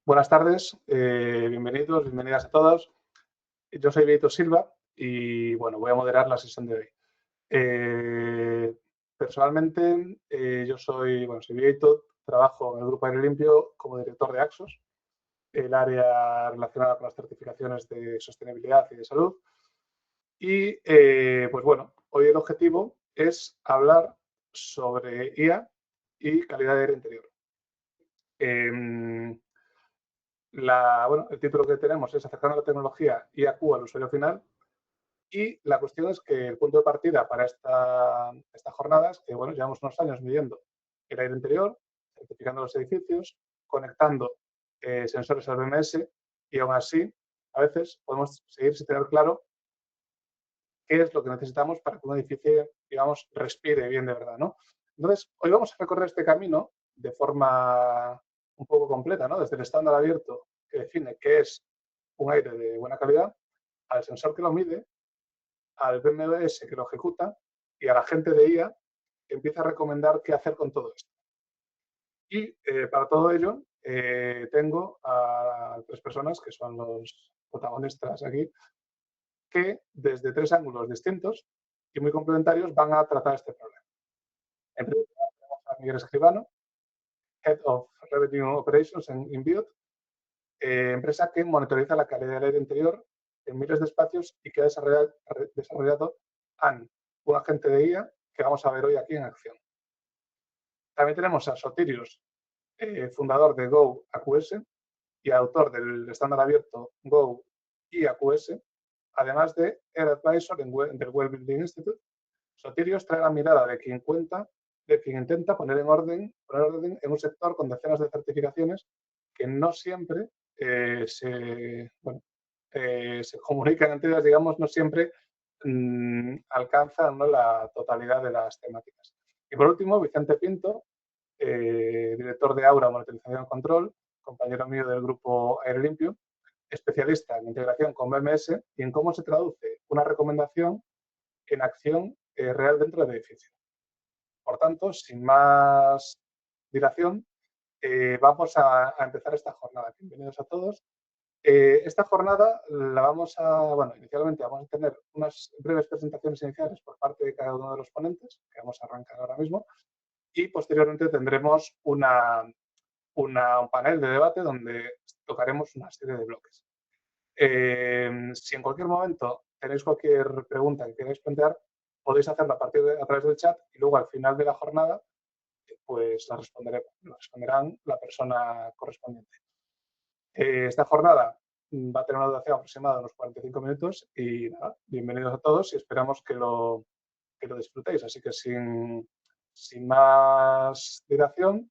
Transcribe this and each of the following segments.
Buenas tardes, bienvenidos, bienvenidas a todos. Yo soy Vieito Silva y bueno, voy a moderar la sesión de hoy. Personalmente, yo soy Vieito, trabajo en el Grupo Aire Limpio como director de Axos, el área relacionada con las certificaciones de sostenibilidad y de salud. Y pues bueno, hoy el objetivo es hablar sobre IA y calidad de aire interior. El título que tenemos es Acercando la tecnología IAQ al usuario final, y la cuestión es que el punto de partida para esta jornada es que llevamos unos años midiendo el aire interior, certificando los edificios, conectando sensores al BMS, y aún así a veces podemos seguir sin tener claro qué es lo que necesitamos para que un edificio, digamos, respire bien de verdad, ¿no? Entonces, hoy vamos a recorrer este camino de forma un poco completa, ¿no? Desde el estándar abierto que define qué es un aire de buena calidad, al sensor que lo mide, al BMS que lo ejecuta y a la gente de IA que empieza a recomendar qué hacer con todo esto. Y para todo ello tengo a 3 personas que son los protagonistas aquí, que desde 3 ángulos distintos y muy complementarios van a tratar este problema. En primer lugar, tenemos a Miguel Escribano, Head of Revenue Operations en Inbiot, empresa que monitoriza la calidad del aire interior en miles de espacios y que ha desarrollado AN, un agente de IA que vamos a ver hoy aquí en acción. También tenemos a Sotirios, fundador de Go AQS y autor del estándar abierto Go y AQS, además de Air Advisor del Well Building Institute. Sotirios trae la mirada de quien intenta poner en orden en un sector con decenas de certificaciones que no siempre se comunican entre ellas, digamos, no siempre alcanzan, ¿no?, la totalidad de las temáticas. Y por último, Vicente Pinto, director de Aura Monitorización y Control, compañero mío del grupo Aire Limpio, especialista en integración con BMS y en cómo se traduce una recomendación en acción real dentro del edificio. Por tanto, sin más dilación, vamos a empezar esta jornada. Bienvenidos a todos. Esta jornada inicialmente vamos a tener unas breves presentaciones iniciales por parte de cada uno de los ponentes, que vamos a arrancar ahora mismo, y posteriormente tendremos un panel de debate donde tocaremos una serie de bloques. Si en cualquier momento tenéis cualquier pregunta que queráis plantear, podéis hacerla a través del chat y luego al final de la jornada pues la responderán la persona correspondiente. Esta jornada va a tener una duración aproximada de unos 45 minutos y nada, bienvenidos a todos y esperamos que lo disfrutéis. Así que sin más dilación,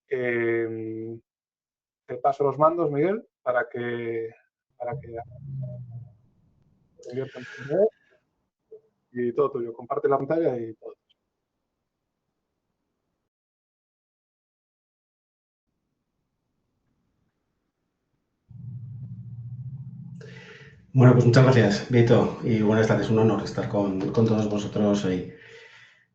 te paso los mandos, Miguel, para que y todo tuyo. Comparte la pantalla y todo. Bueno, pues muchas gracias, Vieito, y buenas tardes. Un honor estar con todos vosotros hoy.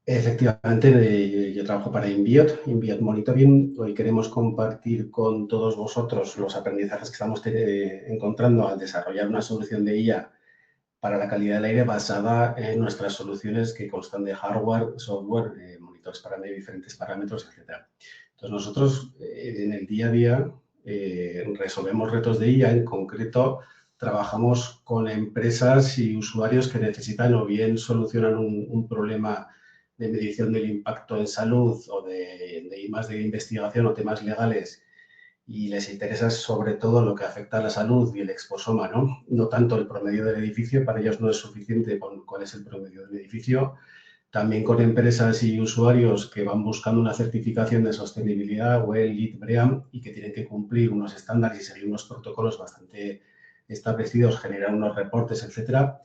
Efectivamente, yo trabajo para Inbiot Monitoring. Hoy queremos compartir con todos vosotros los aprendizajes que estamos encontrando al desarrollar una solución de IA para la calidad del aire basada en nuestras soluciones que constan de hardware, software, monitores para medir diferentes parámetros, etc. Entonces, nosotros en el día a día resolvemos retos de IA. En concreto, trabajamos con empresas y usuarios que necesitan o bien solucionan un problema de medición del impacto en salud o de I+D investigación o temas legales, y les interesa sobre todo lo que afecta a la salud y el exposoma, ¿no? No tanto el promedio del edificio, para ellos no es suficiente con cuál es el promedio del edificio. También con empresas y usuarios que van buscando una certificación de sostenibilidad, WELL, LEED, BREEAM, y que tienen que cumplir unos estándares y seguir unos protocolos bastante establecidos, generar unos reportes, etcétera.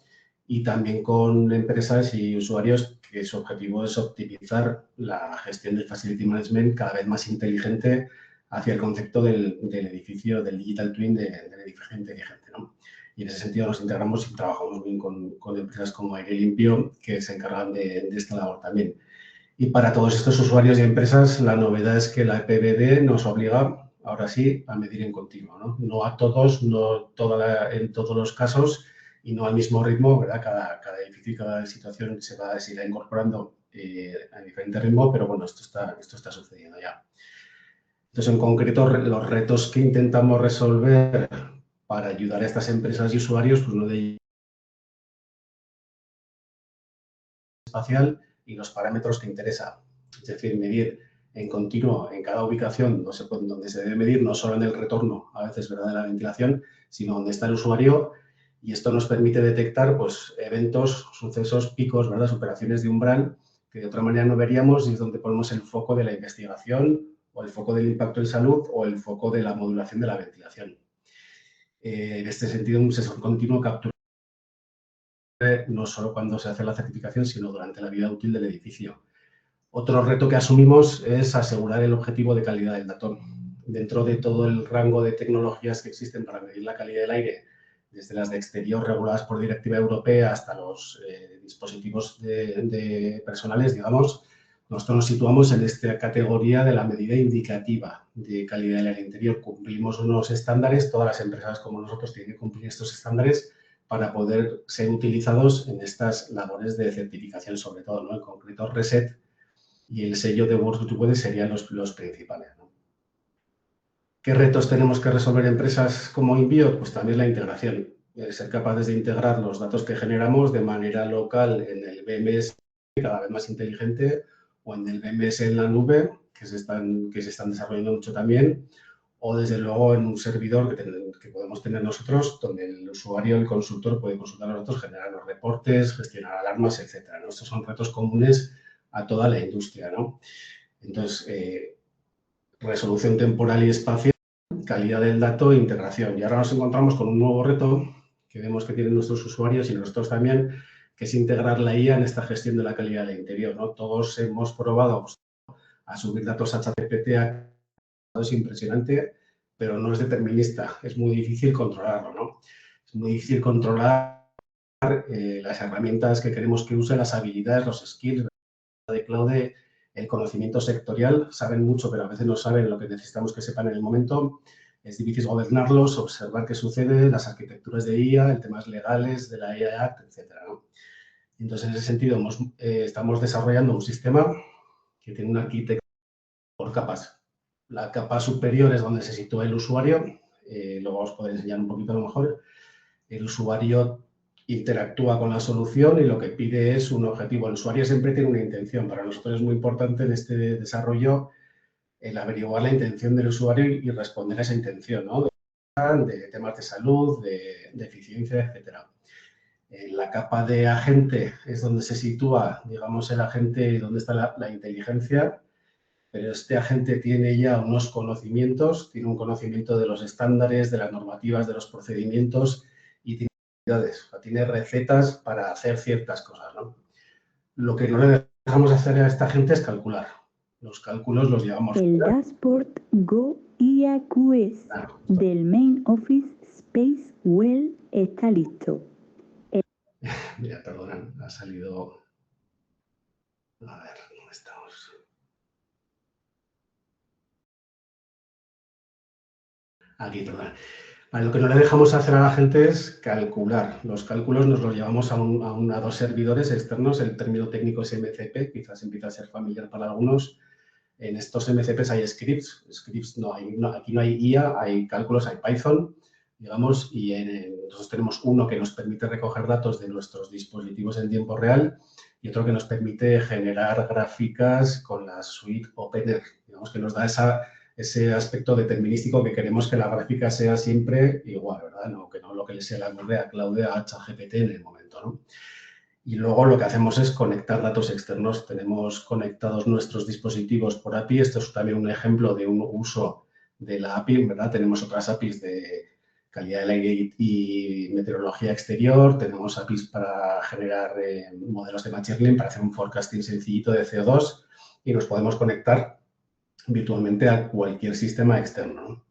Y también con empresas y usuarios que su objetivo es optimizar la gestión del facility management cada vez más inteligente hacia el concepto del edificio, del digital twin, del edificio inteligente, ¿no? Y en ese sentido nos integramos y trabajamos bien con empresas como Aire Limpio, que se encargan de esta labor también. Y para todos estos usuarios y empresas, la novedad es que la EPBD nos obliga ahora sí, a medir en continuo, ¿no? No a todos, no en todos los casos y no al mismo ritmo, ¿verdad? Cada edificio y cada situación se irá incorporando a diferente ritmo, pero bueno, esto está sucediendo ya. Entonces, en concreto, los retos que intentamos resolver para ayudar a estas empresas y usuarios, pues uno de ellos es espacial y los parámetros que interesa. Es decir, medir en continuo en cada ubicación donde se debe medir, no solo en el retorno, a veces, ¿verdad?, de la ventilación, sino donde está el usuario. Y esto nos permite detectar pues, eventos, sucesos, picos, ¿verdad?, superaciones de umbral que de otra manera no veríamos, y es donde ponemos el foco de la investigación o el foco del impacto en salud o el foco de la modulación de la ventilación. En este sentido, un sensor continuo captura no solo cuando se hace la certificación, sino durante la vida útil del edificio. Otro reto que asumimos es asegurar el objetivo de calidad del dato. Dentro de todo el rango de tecnologías que existen para medir la calidad del aire, desde las de exterior reguladas por directiva europea hasta los dispositivos de personales, digamos, nosotros nos situamos en esta categoría de la medida indicativa de calidad del aire interior. Cumplimos unos estándares, todas las empresas como nosotros tienen que cumplir estos estándares para poder ser utilizados en estas labores de certificación, sobre todo, ¿no? En concreto, RESET y el sello de World to Weather serían los principales, ¿no? ¿Qué retos tenemos que resolver empresas como Inbiot? Pues también la integración. Ser capaces de integrar los datos que generamos de manera local en el BMS, cada vez más inteligente, o en el BMS en la nube, que se están desarrollando mucho también, o desde luego en un servidor que podemos tener nosotros, donde el usuario, el consultor, puede consultar a nosotros, generar los reportes, gestionar alarmas, etcétera, ¿no? Estos son retos comunes a toda la industria, ¿no? Entonces, resolución temporal y espacial, calidad del dato e integración. Y ahora nos encontramos con un nuevo reto que vemos que tienen nuestros usuarios y nosotros también, que es integrar la IA en esta gestión de la calidad del interior, ¿no? Todos hemos probado a subir datos a ChatGPT, es impresionante, pero no es determinista. Es muy difícil controlarlo, ¿no? Es muy difícil controlar las herramientas que queremos que use, las habilidades, los skills de Claude, el conocimiento sectorial. Saben mucho, pero a veces no saben lo que necesitamos que sepan en el momento. Es difícil gobernarlos, observar qué sucede, las arquitecturas de IA, el temas legales de la IA Act, etcétera, ¿no? Entonces, en ese sentido, estamos desarrollando un sistema que tiene una arquitectura por capas. La capa superior es donde se sitúa el usuario. Luego os podré enseñar un poquito a lo mejor. El usuario interactúa con la solución y lo que pide es un objetivo. El usuario siempre tiene una intención. Para nosotros es muy importante en este desarrollo el averiguar la intención del usuario y responder a esa intención, ¿no? De temas de salud, de eficiencia, etcétera. En la capa de agente es donde se sitúa, digamos, el agente y donde está la inteligencia, pero este agente tiene ya unos conocimientos, tiene un conocimiento de los estándares, de las normativas, de los procedimientos y tiene habilidades, o sea, tiene recetas para hacer ciertas cosas, ¿no? Lo que no le dejamos hacer a esta gente es calcular. Los cálculos los llevamos. El dashboard Go IAQS del Main Office Space Well está listo. Mira, perdona, ha salido... A ver, ¿dónde estamos? Aquí, perdona. Vale, lo que no le dejamos hacer a la gente es calcular. Los cálculos nos los llevamos a dos servidores externos. El término técnico es MCP, quizás empieza a ser familiar para algunos. En estos MCPs hay scripts. Scripts aquí no hay IA, hay cálculos, hay Python, digamos, y nosotros tenemos uno que nos permite recoger datos de nuestros dispositivos en tiempo real y otro que nos permite generar gráficas con la suite OpenAir, digamos, que nos da ese aspecto determinístico que queremos que la gráfica sea siempre igual, ¿verdad? No, que no lo que le sea la nube a Claude, a ChatGPT en el momento, ¿no? Y luego lo que hacemos es conectar datos externos. Tenemos conectados nuestros dispositivos por API. Esto es también un ejemplo de un uso de la API, ¿verdad? Tenemos otras APIs de calidad del aire y meteorología exterior. Tenemos APIs para generar modelos de machine learning, para hacer un forecasting sencillito de CO2 y nos podemos conectar virtualmente a cualquier sistema externo, ¿no?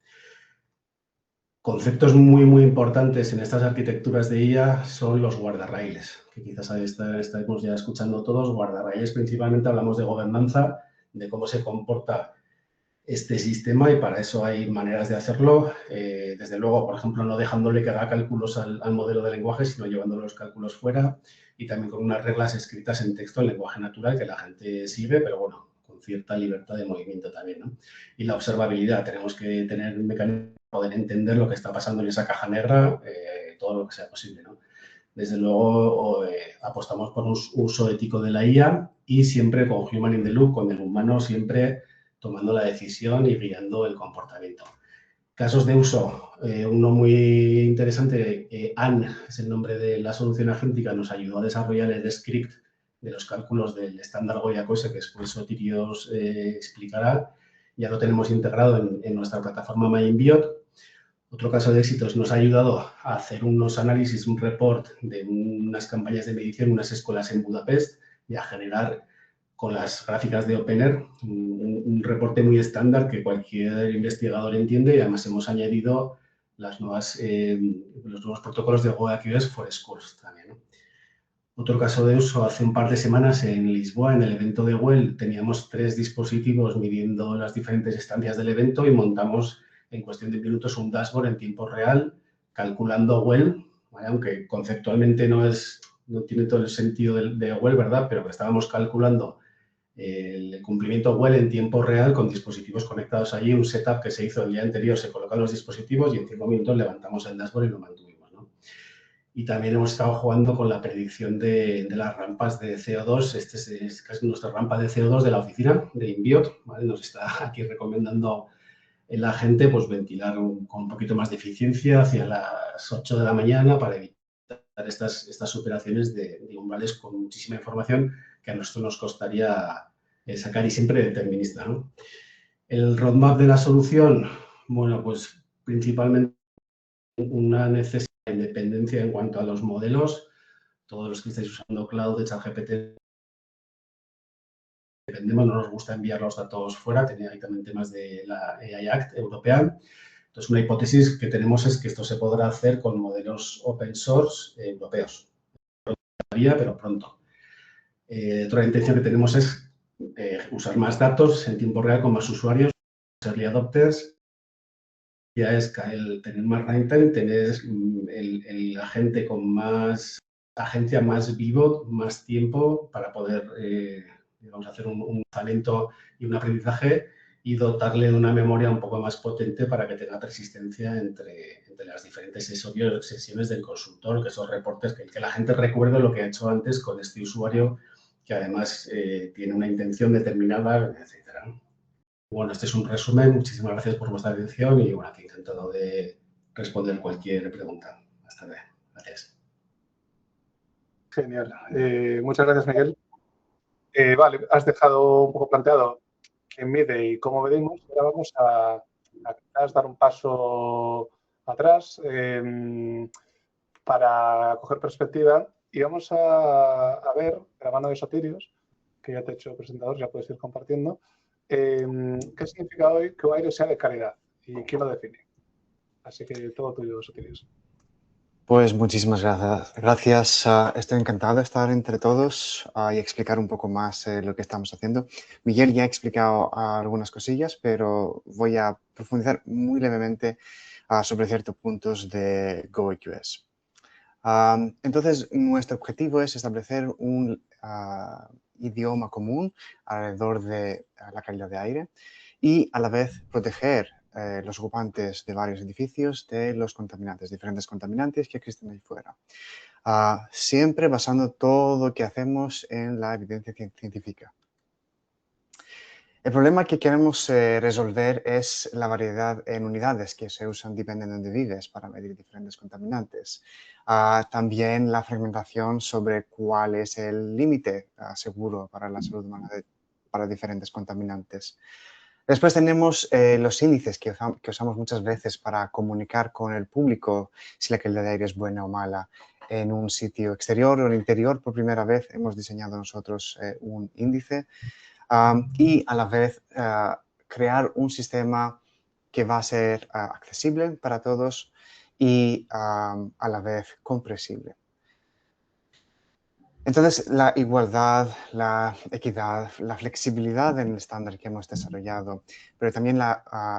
Conceptos muy, muy importantes en estas arquitecturas de IA son los guardarraíles, que quizás estaremos ya escuchando todos. Guardarraíles, principalmente hablamos de gobernanza, de cómo se comporta este sistema y para eso hay maneras de hacerlo. Desde luego, por ejemplo, no dejándole que haga cálculos al modelo de lenguaje, sino llevándole los cálculos fuera y también con unas reglas escritas en texto en lenguaje natural que la gente sigue, pero bueno, con cierta libertad de movimiento también, ¿no? Y la observabilidad, tenemos que tener un mecanismo para poder entender lo que está pasando en esa caja negra, todo lo que sea posible, ¿no? Desde luego, apostamos por un uso ético de la IA y siempre con Human in the Loop, con el humano siempre tomando la decisión y guiando el comportamiento. Casos de uso, uno muy interesante, Anne es el nombre de la solución agéntica, nos ayudó a desarrollar el script de los cálculos del estándar Goya-Coase, que después Sotirio os explicará. Ya lo tenemos integrado en nuestra plataforma MyInbiot. Otro caso de éxitos nos ha ayudado a hacer unos análisis, un report de unas campañas de medición, unas escuelas en Budapest y a generar con las gráficas de OpenAir un reporte muy estándar que cualquier investigador entiende y además hemos añadido los nuevos protocolos de GoAQS for Schools también, ¿no? Otro caso de uso, hace un par de semanas en Lisboa, en el evento de Well, teníamos 3 dispositivos midiendo las diferentes estancias del evento y montamos en cuestión de minutos un dashboard en tiempo real, calculando Well, ¿vale? Aunque conceptualmente no tiene todo el sentido de Well, ¿verdad? Pero que estábamos calculando el cumplimiento Well en tiempo real con dispositivos conectados allí, un setup que se hizo el día anterior, se colocan los dispositivos y en 5 minutos levantamos el dashboard y lo mantuvimos, ¿no? Y también hemos estado jugando con la predicción de las rampas de CO2. Esta es casi nuestra rampa de CO2 de la oficina de Inbiot, ¿vale? Nos está aquí recomendando la gente pues, ventilar con un poquito más de eficiencia hacia las 8 de la mañana para evitar estas operaciones de umbrales con muchísima información que a nosotros nos costaría sacar y siempre determinista, ¿no? El roadmap de la solución, bueno, pues principalmente una necesidad de independencia en cuanto a los modelos. Todos los que estáis usando cloud de ChatGPT dependemos, no nos gusta enviar los datos fuera, tenía también temas de la AI Act europea. Entonces, una hipótesis que tenemos es que esto se podrá hacer con modelos open source europeos. Todavía, pero pronto. Otra intención que tenemos es usar más datos en tiempo real con más usuarios, early adopters. Ya es el tener más runtime, tener el agente con más agencia, más vivo, más tiempo para poder digamos, hacer un talento y un aprendizaje y dotarle de una memoria un poco más potente para que tenga persistencia entre las diferentes sesiones del consultor, que esos reportes, que la gente recuerde lo que ha hecho antes con este usuario que además tiene una intención determinada, etcétera. Bueno, este es un resumen. Muchísimas gracias por vuestra atención y bueno, aquí encantado de responder cualquier pregunta. Hasta luego. Gracias. Genial. Muchas gracias, Miguel. Vale, has dejado un poco planteado quién mide y cómo medimos. Ahora vamos a quizás dar un paso atrás para coger perspectiva y vamos a ver, de la mano de Sotirios, que ya te he hecho presentador, ya puedes ir compartiendo, qué significa hoy que un aire sea de calidad y quién lo define. Así que todo tuyo, Sotirios. Pues muchísimas gracias. Estoy encantado de estar entre todos y explicar un poco más lo que estamos haciendo. Miguel ya ha explicado algunas cosillas, pero voy a profundizar muy levemente sobre ciertos puntos de GoAQS. Entonces, nuestro objetivo es establecer un idioma común alrededor de la calidad de aire y a la vez proteger los ocupantes de varios edificios de los contaminantes, diferentes contaminantes que existen ahí fuera. Siempre basando todo lo que hacemos en la evidencia científica. El problema que queremos resolver es la variedad en unidades que se usan dependiendo de dónde vives para medir diferentes contaminantes. También la fragmentación sobre cuál es el límite seguro para la salud humana para diferentes contaminantes. Después tenemos los índices que usamos muchas veces para comunicar con el público si la calidad de aire es buena o mala. En un sitio exterior o en el interior, por primera vez, hemos diseñado nosotros un índice y a la vez crear un sistema que va a ser accesible para todos y a la vez comprensible. Entonces, la igualdad, la equidad, la flexibilidad en el estándar que hemos desarrollado, pero también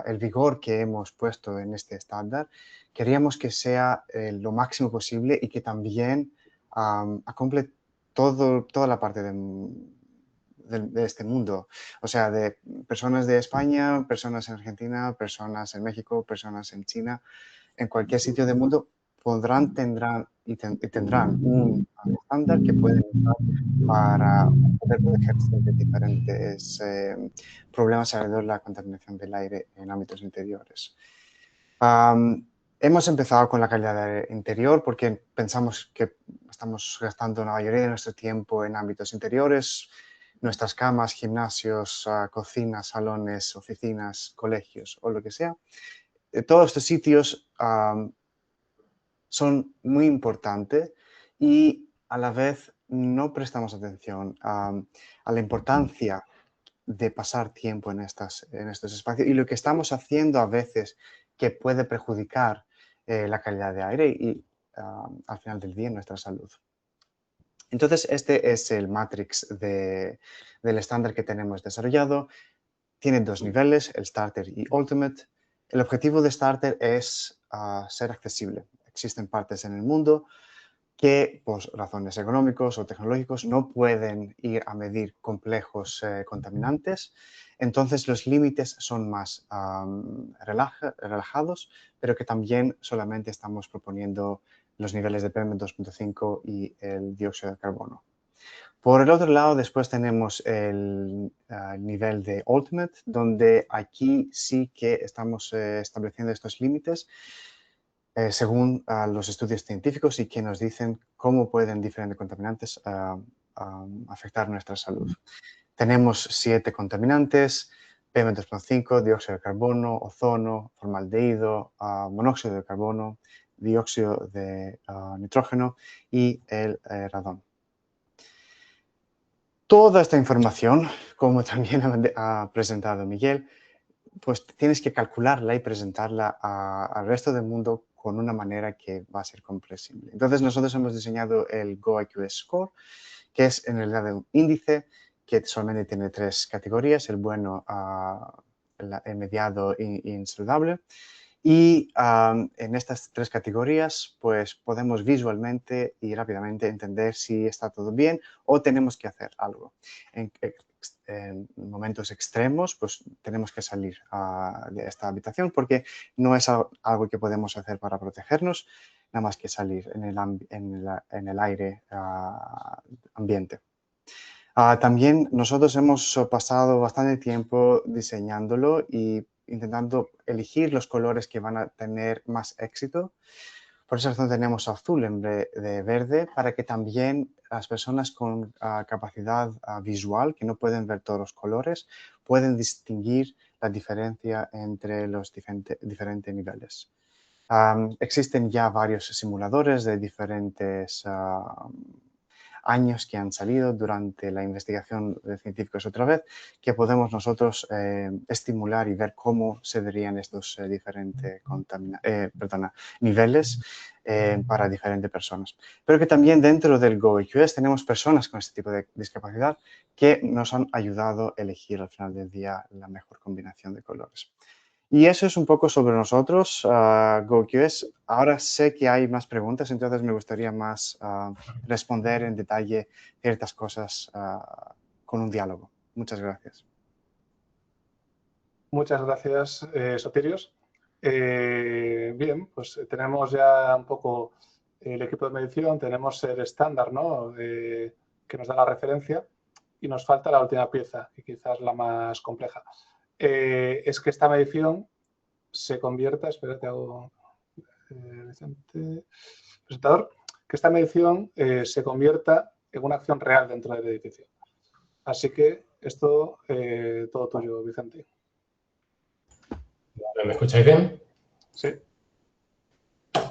el vigor que hemos puesto en este estándar, queríamos que sea lo máximo posible y que también acomple toda la parte de este mundo. O sea, de personas de España, personas en Argentina, personas en México, personas en China, en cualquier sitio del mundo tendrán un estándar que pueden usar para poder protegerse de diferentes problemas alrededor de la contaminación del aire en ámbitos interiores. Hemos empezado con la calidad del aire interior porque pensamos que estamos gastando la mayoría de nuestro tiempo en ámbitos interiores, nuestras camas, gimnasios, cocinas, salones, oficinas, colegios o lo que sea. Todos estos sitios son muy importantes y a la vez no prestamos atención a la importancia de pasar tiempo en estos espacios y lo que estamos haciendo a veces que puede perjudicar la calidad de aire y al final del día nuestra salud. Entonces, este es el matrix del estándar que tenemos desarrollado. Tiene dos niveles, el Starter y Ultimate. El objetivo de Starter es ser accesible. Existen partes en el mundo que, por razones económicas o tecnológicas, no pueden ir a medir complejos contaminantes. Entonces, los límites son más relajados, pero que también solamente estamos proponiendo los niveles de PM2.5 y el dióxido de carbono. Por el otro lado, después tenemos el nivel de Ultimate, donde aquí sí que estamos estableciendo estos límites según los estudios científicos y que nos dicen cómo pueden diferentes contaminantes afectar nuestra salud. Tenemos 7 contaminantes: PM2.5, dióxido de carbono, ozono, formaldehído, monóxido de carbono, dióxido de nitrógeno y el radón. Toda esta información, como también ha presentado Miguel, pues tienes que calcularla y presentarla al resto del mundo con una manera que va a ser comprensible. Entonces, nosotros hemos diseñado el GoIQS Score, que es en realidad un índice que solamente tiene 3 categorías: el bueno, el mediado e insaludable. Y en estas 3 categorías, pues podemos visualmente y rápidamente entender si está todo bien o tenemos que hacer algo. En momentos extremos, pues tenemos que salir de esta habitación porque no es algo que podemos hacer para protegernos, nada más que salir en el aire ambiente. También nosotros hemos pasado bastante tiempo diseñándolo y intentando elegir los colores que van a tener más éxito. Por esa razón tenemos azul en vez de verde, para que también las personas con capacidad visual, que no pueden ver todos los colores, pueden distinguir la diferencia entre los diferentes niveles. Existen ya varios simuladores de diferentes años que han salido durante la investigación de científicos otra vez, que podemos nosotros estimular y ver cómo se verían estos diferentes niveles para diferentes personas. Pero que también dentro del GoIQS tenemos personas con este tipo de discapacidad que nos han ayudado a elegir al final del día la mejor combinación de colores. Y eso es un poco sobre nosotros, GoQS. Ahora sé que hay más preguntas, entonces me gustaría más responder en detalle ciertas cosas con un diálogo. Muchas gracias. Muchas gracias, Sotirios. Bien, pues tenemos ya un poco el equipo de medición, tenemos el estándar, ¿no?, que nos da la referencia, y nos falta la última pieza, y quizás la más compleja. Es que esta medición se convierta, espérate, hago Vicente, presentador, que esta medición se convierta en una acción real dentro del edificio. Así que esto, todo tuyo, Vicente. ¿Me escucháis bien? Sí.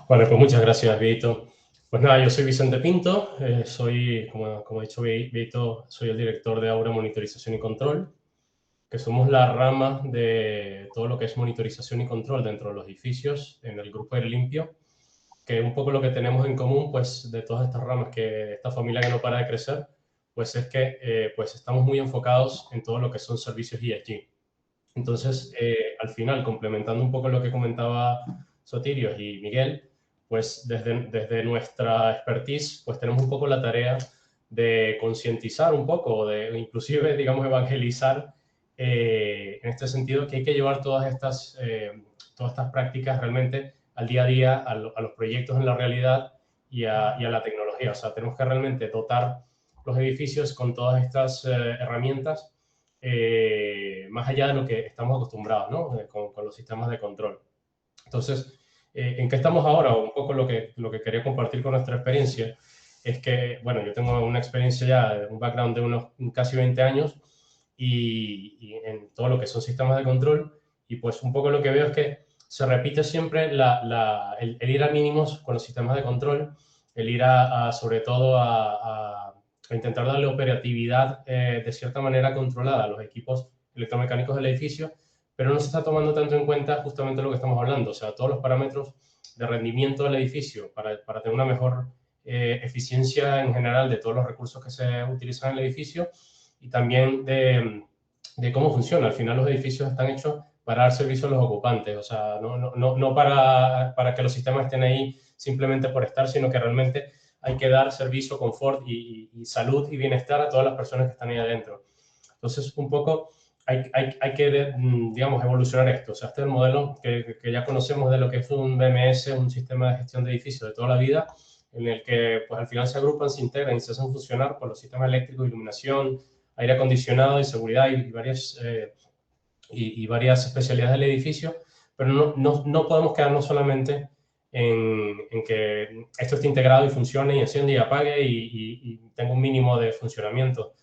Bueno, pues muchas gracias, Vito. Pues nada, yo soy Vicente Pinto, soy, como ha dicho Vito, soy el director de Aura Monitorización y Control, que somos la rama de todo lo que es monitorización y control dentro de los edificios en el Grupo Aire Limpio, que un poco lo que tenemos en común, pues, de todas estas ramas, que esta familia que no para de crecer, pues es que pues estamos muy enfocados en todo lo que son servicios ESG. Entonces, al final, complementando un poco lo que comentaba Sotirios y Miguel, pues desde nuestra expertise, pues tenemos un poco la tarea de concientizar un poco, de inclusive, digamos, evangelizar en este sentido, que hay que llevar todas estas prácticas realmente al día a día, a los proyectos en la realidad y a la tecnología. O sea, tenemos que realmente dotar los edificios con todas estas herramientas más allá de lo que estamos acostumbrados, ¿no? Con los sistemas de control. Entonces, ¿en qué estamos ahora? Un poco lo que quería compartir con nuestra experiencia es que, bueno, yo tengo una experiencia ya, un background de unos casi 20 años y en todo lo que son sistemas de control, y pues un poco lo que veo es que se repite siempre el ir a mínimos con los sistemas de control, el ir sobre todo a intentar darle operatividad de cierta manera controlada a los equipos electromecánicos del edificio, pero no se está tomando tanto en cuenta justamente lo que estamos hablando, o sea, todos los parámetros de rendimiento del edificio para tener una mejor eficiencia en general de todos los recursos que se utilizan en el edificio y también de cómo funciona. Al final los edificios están hechos para dar servicio a los ocupantes, o sea, no para que los sistemas estén ahí simplemente por estar, sino que realmente hay que dar servicio, confort y salud y bienestar a todas las personas que están ahí adentro. Entonces, un poco hay que, digamos, evolucionar esto. O sea, este es el modelo que ya conocemos de lo que es un BMS, un sistema de gestión de edificios de toda la vida, en el que pues al final se agrupan, se integran y se hacen funcionar por los sistemas eléctricos, iluminación, aire acondicionado y seguridad y varias especialidades del edificio, pero no podemos quedarnos solamente en que esto esté integrado y funcione y enciende y apague y tenga un mínimo de funcionamiento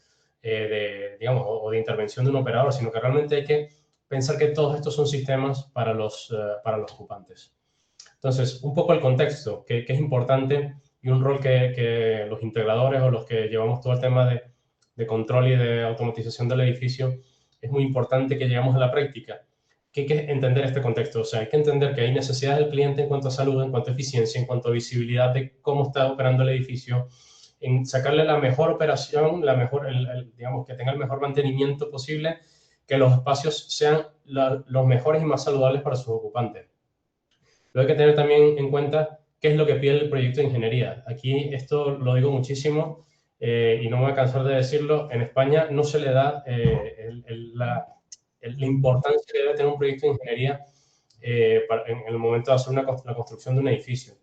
digamos, o de intervención de un operador, sino que realmente hay que pensar que todos estos son sistemas para los ocupantes. Entonces, un poco el contexto, que es importante y un rol que los integradores o los que llevamos todo el tema de control y de automatización del edificio, es muy importante que lleguemos a la práctica, que hay que entender este contexto. O sea, hay que entender que hay necesidades del cliente en cuanto a salud, en cuanto a eficiencia, en cuanto a visibilidad de cómo está operando el edificio, en sacarle la mejor operación, digamos, que tenga el mejor mantenimiento posible, que los espacios sean los mejores y más saludables para sus ocupantes. Luego hay que tener también en cuenta qué es lo que pide el proyecto de ingeniería. Aquí esto lo digo muchísimo y no me voy a cansar de decirlo. En España no se le da la importancia que debe tener un proyecto de ingeniería en el momento de hacer la construcción de un edificio.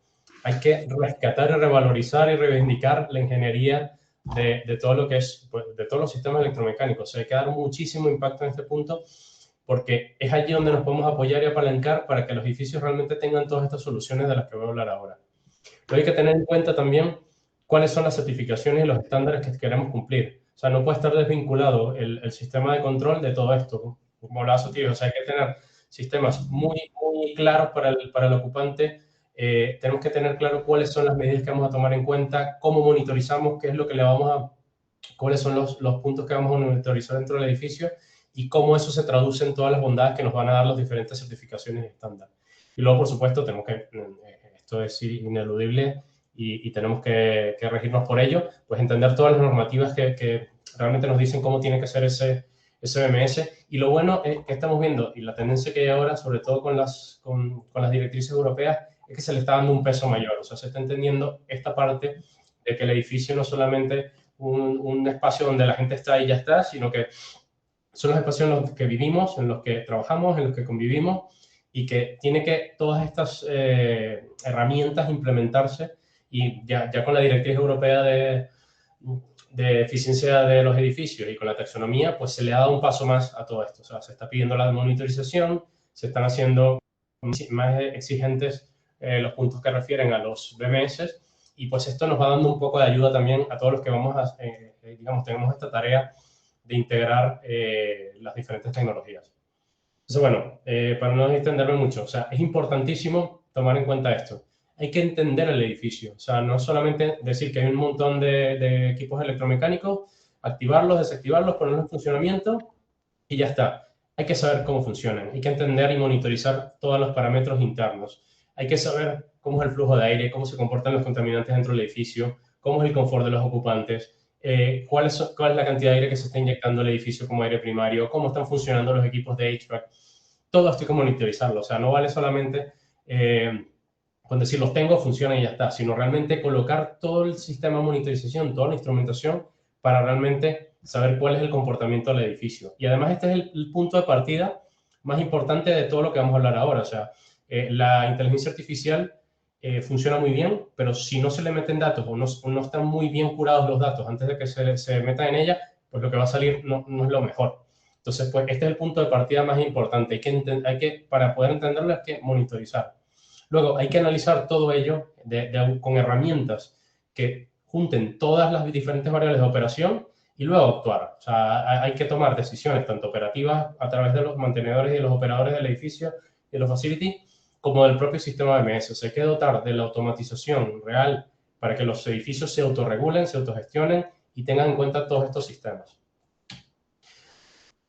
Hay que rescatar y revalorizar y reivindicar la ingeniería de todo lo que es, pues, de todos los sistemas electromecánicos. O sea, hay que dar muchísimo impacto en este punto porque es allí donde nos podemos apoyar y apalancar para que los edificios realmente tengan todas estas soluciones de las que voy a hablar ahora. Pero hay que tener en cuenta también cuáles son las certificaciones y los estándares que queremos cumplir. O sea, no puede estar desvinculado el sistema de control de todo esto. Como hablaba Sotillo, o sea, hay que tener sistemas muy claros para el ocupante. Tenemos que tener claro cuáles son las medidas que vamos a tomar en cuenta, cómo monitorizamos, qué es lo que cuáles son los puntos que vamos a monitorizar dentro del edificio y cómo eso se traduce en todas las bondades que nos van a dar las diferentes certificaciones estándar. Y luego, por supuesto, tenemos que, esto es ineludible y tenemos que regirnos por ello, pues entender todas las normativas que realmente nos dicen cómo tiene que ser ese BMS. Y lo bueno que estamos viendo, y la tendencia que hay ahora, sobre todo con las directrices europeas, es que se le está dando un peso mayor. O sea, se está entendiendo esta parte de que el edificio no es solamente un espacio donde la gente está y ya está, sino que son los espacios en los que vivimos, en los que trabajamos, en los que convivimos y que tiene que todas estas herramientas implementarse y ya con la directriz europea de eficiencia de los edificios y con la taxonomía, pues se le ha dado un paso más a todo esto. O sea, se está pidiendo la monitorización, se están haciendo más exigentes los puntos que refieren a los BMS y pues esto nos va dando un poco de ayuda también a todos los que vamos a, digamos, tenemos esta tarea de integrar las diferentes tecnologías. Entonces, bueno, para no extenderme mucho, o sea, es importantísimo tomar en cuenta esto. Hay que entender el edificio, o sea, no solamente decir que hay un montón de equipos electromecánicos, activarlos, desactivarlos, ponerlos en funcionamiento y ya está. Hay que saber cómo funcionan, hay que entender y monitorizar todos los parámetros internos. hay que saber cómo es el flujo de aire, cómo se comportan los contaminantes dentro del edificio, cómo es el confort de los ocupantes, cuál es la cantidad de aire que se está inyectando al edificio como aire primario, cómo están funcionando los equipos de HVAC. Todo esto hay que monitorizarlo. O sea, no vale solamente con decir los tengo, funcionan y ya está, sino realmente colocar todo el sistema de monitorización, toda la instrumentación para realmente saber cuál es el comportamiento del edificio. Y además este es el punto de partida más importante de todo lo que vamos a hablar ahora. O sea, la inteligencia artificial funciona muy bien, pero si no se le meten datos o no están muy bien curados los datos antes de que se metan en ella, pues lo que va a salir no es lo mejor. Entonces, pues este es el punto de partida más importante. Para poder entenderlo hay que monitorizar. Luego, hay que analizar todo ello con herramientas que junten todas las diferentes variables de operación y luego actuar. O sea, hay que tomar decisiones tanto operativas a través de los mantenedores y los operadores del edificio y de los facilities, como del propio sistema BMS. O sea, hay que dotar de la automatización real para que los edificios se autorregulen, se autogestionen y tengan en cuenta todos estos sistemas.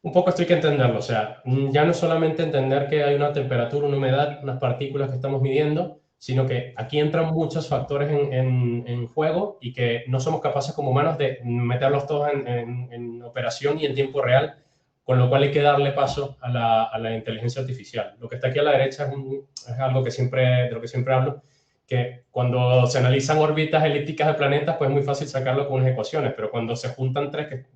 Un poco esto hay que entenderlo, o sea, ya no es solamente entender que hay una temperatura, una humedad, unas partículas que estamos midiendo, sino que aquí entran muchos factores en juego y que no somos capaces como humanos de meterlos todos en operación y en tiempo real, con lo cual hay que darle paso a la inteligencia artificial. Lo que está aquí a la derecha es algo de lo que siempre hablo, que cuando se analizan órbitas elípticas de planetas, pues es muy fácil sacarlo con unas ecuaciones, pero cuando se juntan tres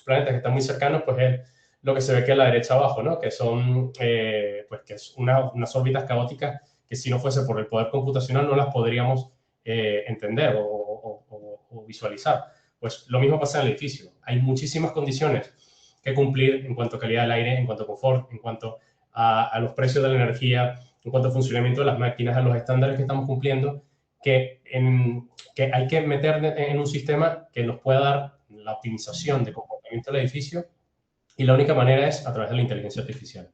planetas que están muy cercanos, pues es lo que se ve aquí a la derecha abajo, ¿no? Que son, pues que es unas órbitas caóticas que si no fuese por el poder computacional no las podríamos entender o visualizar. Pues lo mismo pasa en el edificio. Hay muchísimas condiciones que cumplir en cuanto a calidad del aire, en cuanto a confort, en cuanto a los precios de la energía, en cuanto al funcionamiento de las máquinas, a los estándares que estamos cumpliendo, que hay que meter en un sistema que nos pueda dar la optimización de comportamiento del edificio, y la única manera es a través de la inteligencia artificial.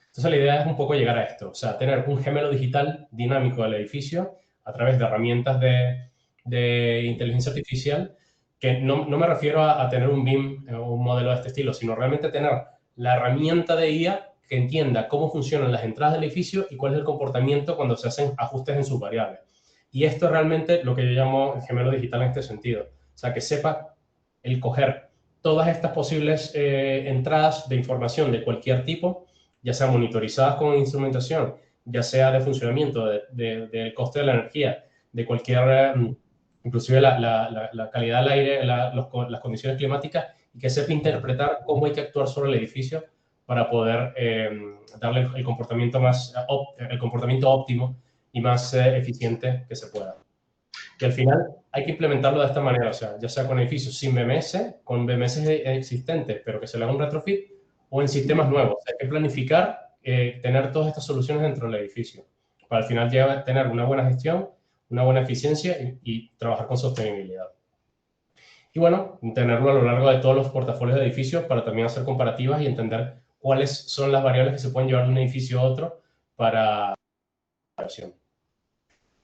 Entonces la idea es un poco llegar a esto, o sea, tener un gemelo digital dinámico del edificio a través de herramientas de inteligencia artificial, que no me refiero a tener un BIM o un modelo de este estilo, sino realmente tener la herramienta de IA que entienda cómo funcionan las entradas del edificio y cuál es el comportamiento cuando se hacen ajustes en sus variables. Y esto es realmente lo que yo llamo el gemelo digital en este sentido. O sea, que sepa el coger todas estas posibles entradas de información de cualquier tipo, ya sea monitorizadas con instrumentación, ya sea de funcionamiento, del coste de la energía, de cualquier, inclusive la calidad del aire, las condiciones climáticas, y que sepa interpretar cómo hay que actuar sobre el edificio para poder darle el comportamiento óptimo y más eficiente que se pueda. Y al final hay que implementarlo de esta manera, o sea, ya sea con edificios sin BMS, con BMS existentes, pero que se le haga un retrofit, o en sistemas nuevos. Hay que planificar, tener todas estas soluciones dentro del edificio, para al final llegar a tener una buena gestión, una buena eficiencia y trabajar con sostenibilidad. Y bueno, tenerlo a lo largo de todos los portafolios de edificios para también hacer comparativas y entender cuáles son las variables que se pueden llevar de un edificio a otro para la operación.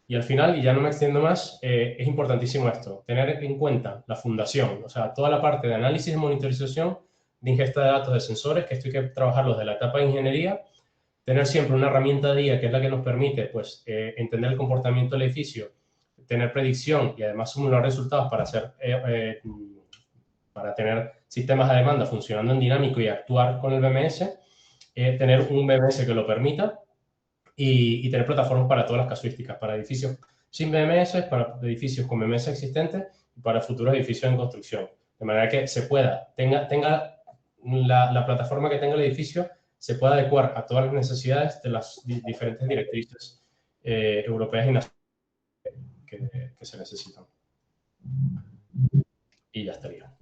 Y al final, y ya no me extiendo más, es importantísimo esto, tener en cuenta la fundación, o sea, toda la parte de análisis y monitorización, de ingesta de datos de sensores, que esto hay que trabajarlo desde la etapa de ingeniería, tener siempre una herramienta de IA que es la que nos permite, pues, entender el comportamiento del edificio, tener predicción y además simular resultados para tener sistemas de demanda funcionando en dinámico y actuar con el BMS, tener un BMS que lo permita, y tener plataformas para todas las casuísticas, para edificios sin BMS, para edificios con BMS existentes y para futuros edificios en construcción. De manera que se pueda, tenga la plataforma que tenga el edificio, se pueda adecuar a todas las necesidades de las diferentes directrices europeas y nacionales que se necesitan. Y ya estaría.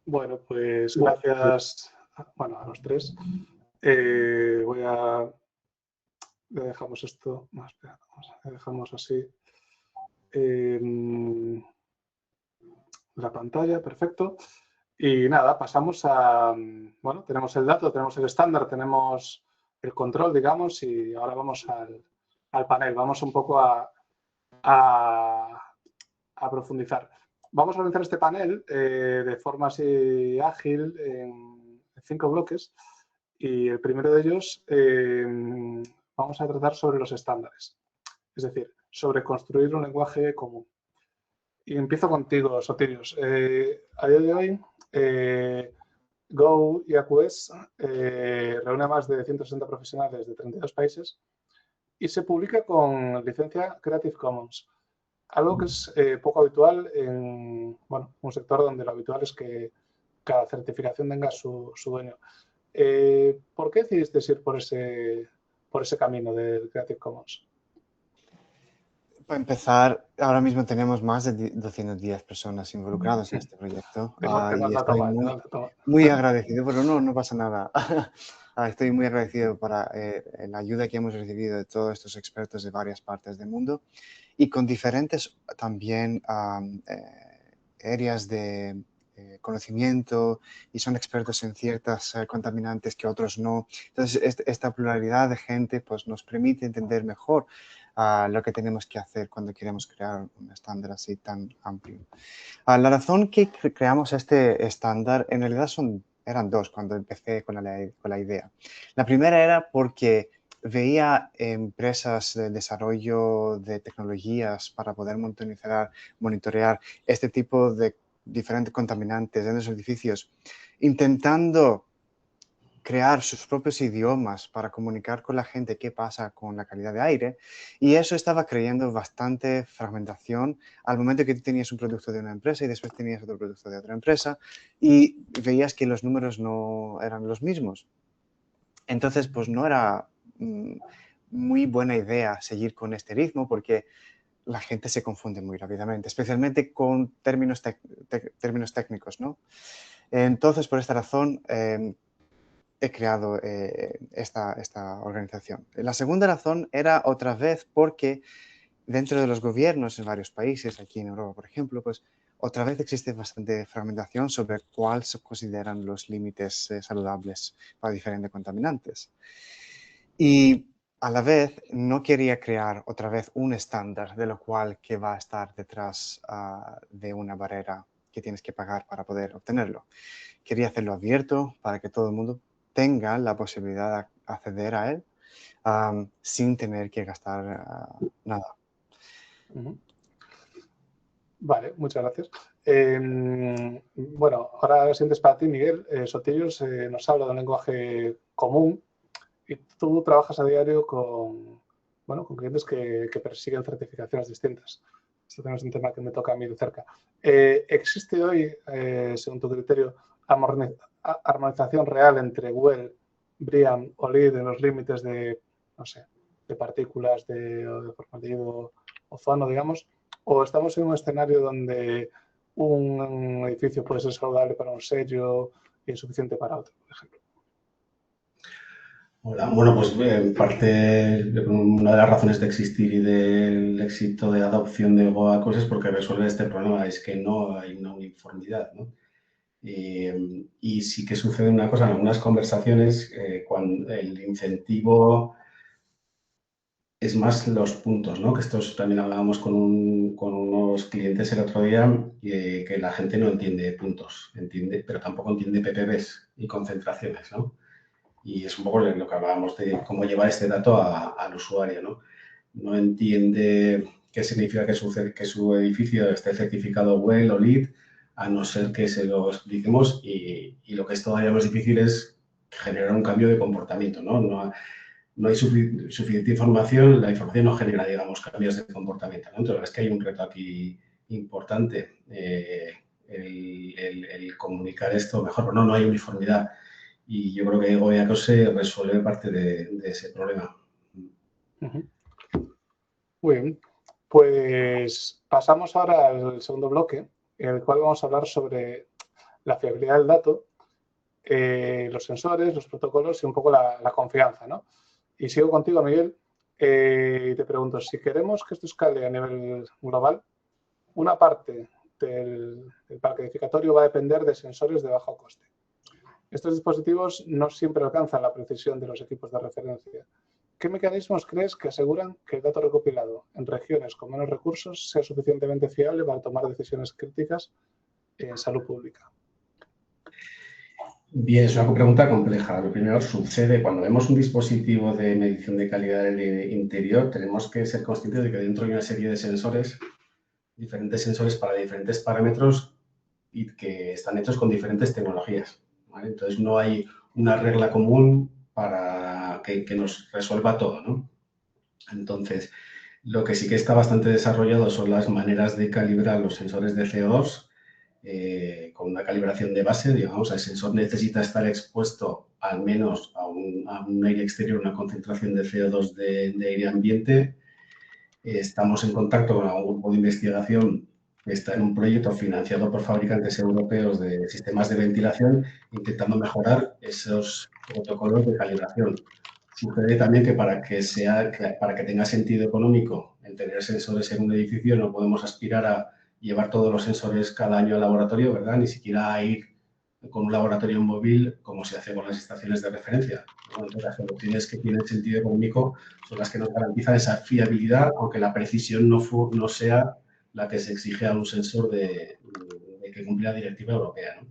Bueno, pues gracias a los tres. Le dejamos esto, le dejamos así la pantalla, perfecto. Y nada, pasamos a, bueno, tenemos el dato, tenemos el estándar, tenemos el control, digamos, y ahora vamos al panel. Vamos un poco a profundizar. Vamos a organizar este panel de forma así ágil en 5 bloques. Y el primero de ellos vamos a tratar sobre los estándares, es decir, sobre construir un lenguaje común. Y empiezo contigo, Sotirios. A día de hoy, Go IAQS reúne a más de 160 profesionales de 32 países y se publica con licencia Creative Commons, algo que es poco habitual en un sector donde lo habitual es que cada certificación tenga su dueño. ¿Por qué decidiste ir por ese camino del Creative Commons? Para empezar, ahora mismo tenemos más de 210 personas involucradas en este proyecto. Y estoy muy agradecido, pero no pasa nada. Estoy muy agradecido para la ayuda que hemos recibido de todos estos expertos de varias partes del mundo y con diferentes también áreas de conocimiento, y son expertos en ciertas contaminantes que otros no. Entonces, esta pluralidad de gente pues, nos permite entender mejor lo que tenemos que hacer cuando queremos crear un estándar así tan amplio. La razón que creamos este estándar en realidad eran dos cuando empecé con la idea. La primera era porque veía empresas de desarrollo de tecnologías para poder monitorear este tipo de diferentes contaminantes en los edificios, intentando crear sus propios idiomas para comunicar con la gente qué pasa con la calidad de aire, y eso estaba creando bastante fragmentación al momento que tú tenías un producto de una empresa y después tenías otro producto de otra empresa y veías que los números no eran los mismos. Entonces, pues no era muy buena idea seguir con este ritmo porque la gente se confunde muy rápidamente, especialmente con términos técnicos, ¿no? Entonces, por esta razón, he creado esta organización. La segunda razón era otra vez porque dentro de los gobiernos en varios países, aquí en Europa, por ejemplo, pues otra vez existe bastante fragmentación sobre cuáles se consideran los límites saludables para diferentes contaminantes. Y a la vez no quería crear otra vez un estándar de lo cual que va a estar detrás de una barrera que tienes que pagar para poder obtenerlo. Quería hacerlo abierto para que todo el mundo tenga la posibilidad de acceder a él sin tener que gastar nada. Vale, muchas gracias. Bueno, ahora sientes para ti, Miguel. Sotirios nos habla de un lenguaje común y tú trabajas a diario con clientes que persiguen certificaciones distintas. Esto también es un tema que me toca a mí de cerca. ¿Existe hoy, según tu criterio, armonización real entre WELL, BREEAM o LEED en los límites de, no sé, de partículas, de formaldehído, ozono, digamos? ¿O estamos en un escenario donde un edificio puede ser saludable para un sello y insuficiente para otro, por ejemplo? Hola. Bueno, pues en parte una de las razones de existir y del éxito de adopción de GoAQS es porque resuelve este problema, es que no hay una uniformidad, ¿no? Y sí que sucede una cosa en algunas conversaciones, cuando el incentivo es más los puntos, ¿no? Que estos también hablábamos con unos clientes el otro día, que la gente no entiende puntos, pero tampoco entiende PPBs y concentraciones, ¿no? Y es un poco lo que hablábamos de cómo llevar este dato al usuario, ¿no? No entiende qué significa que su edificio esté certificado WELL o LEED, a no ser que se lo expliquemos, y lo que es todavía más difícil es generar un cambio de comportamiento, ¿no? No hay suficiente información, la información no genera, digamos, cambios de comportamiento, ¿no? Entonces, es que hay un reto aquí importante, el comunicar esto mejor, pero no hay uniformidad. Y yo creo que GoAQS resuelve parte de ese problema. Muy bien. Pues pasamos ahora al segundo bloque, en el cual vamos a hablar sobre la fiabilidad del dato, los sensores, los protocolos y un poco la confianza, ¿no? Y sigo contigo, Miguel, y te pregunto, si queremos que esto escale a nivel global, una parte del parque edificatorio va a depender de sensores de bajo coste. Estos dispositivos no siempre alcanzan la precisión de los equipos de referencia. ¿Qué mecanismos crees que aseguran que el dato recopilado en regiones con menos recursos sea suficientemente fiable para tomar decisiones críticas en salud pública? Bien, es una pregunta compleja. Lo primero, sucede cuando vemos un dispositivo de medición de calidad del interior, tenemos que ser conscientes de que dentro hay una serie de sensores, diferentes sensores para diferentes parámetros y que están hechos con diferentes tecnologías, ¿vale? Entonces, no hay una regla común para que nos resuelva todo, ¿no? Entonces, lo que sí que está bastante desarrollado son las maneras de calibrar los sensores de CO2 con una calibración de base. Digamos, el sensor necesita estar expuesto al menos a un aire exterior, una concentración de CO2 de aire ambiente. Estamos en contacto con algún grupo de investigación que está en un proyecto financiado por fabricantes europeos de sistemas de ventilación, intentando mejorar esos protocolos de calibración. Sucede también que para que tenga sentido económico el tener sensores en un edificio, no podemos aspirar a llevar todos los sensores cada año al laboratorio, ¿verdad? Ni siquiera a ir con un laboratorio móvil como se hace con las estaciones de referencia. Entonces, las soluciones que tienen sentido económico son las que nos garantizan esa fiabilidad, aunque la precisión no sea la que se exige a un sensor de que cumple la directiva europea, ¿no?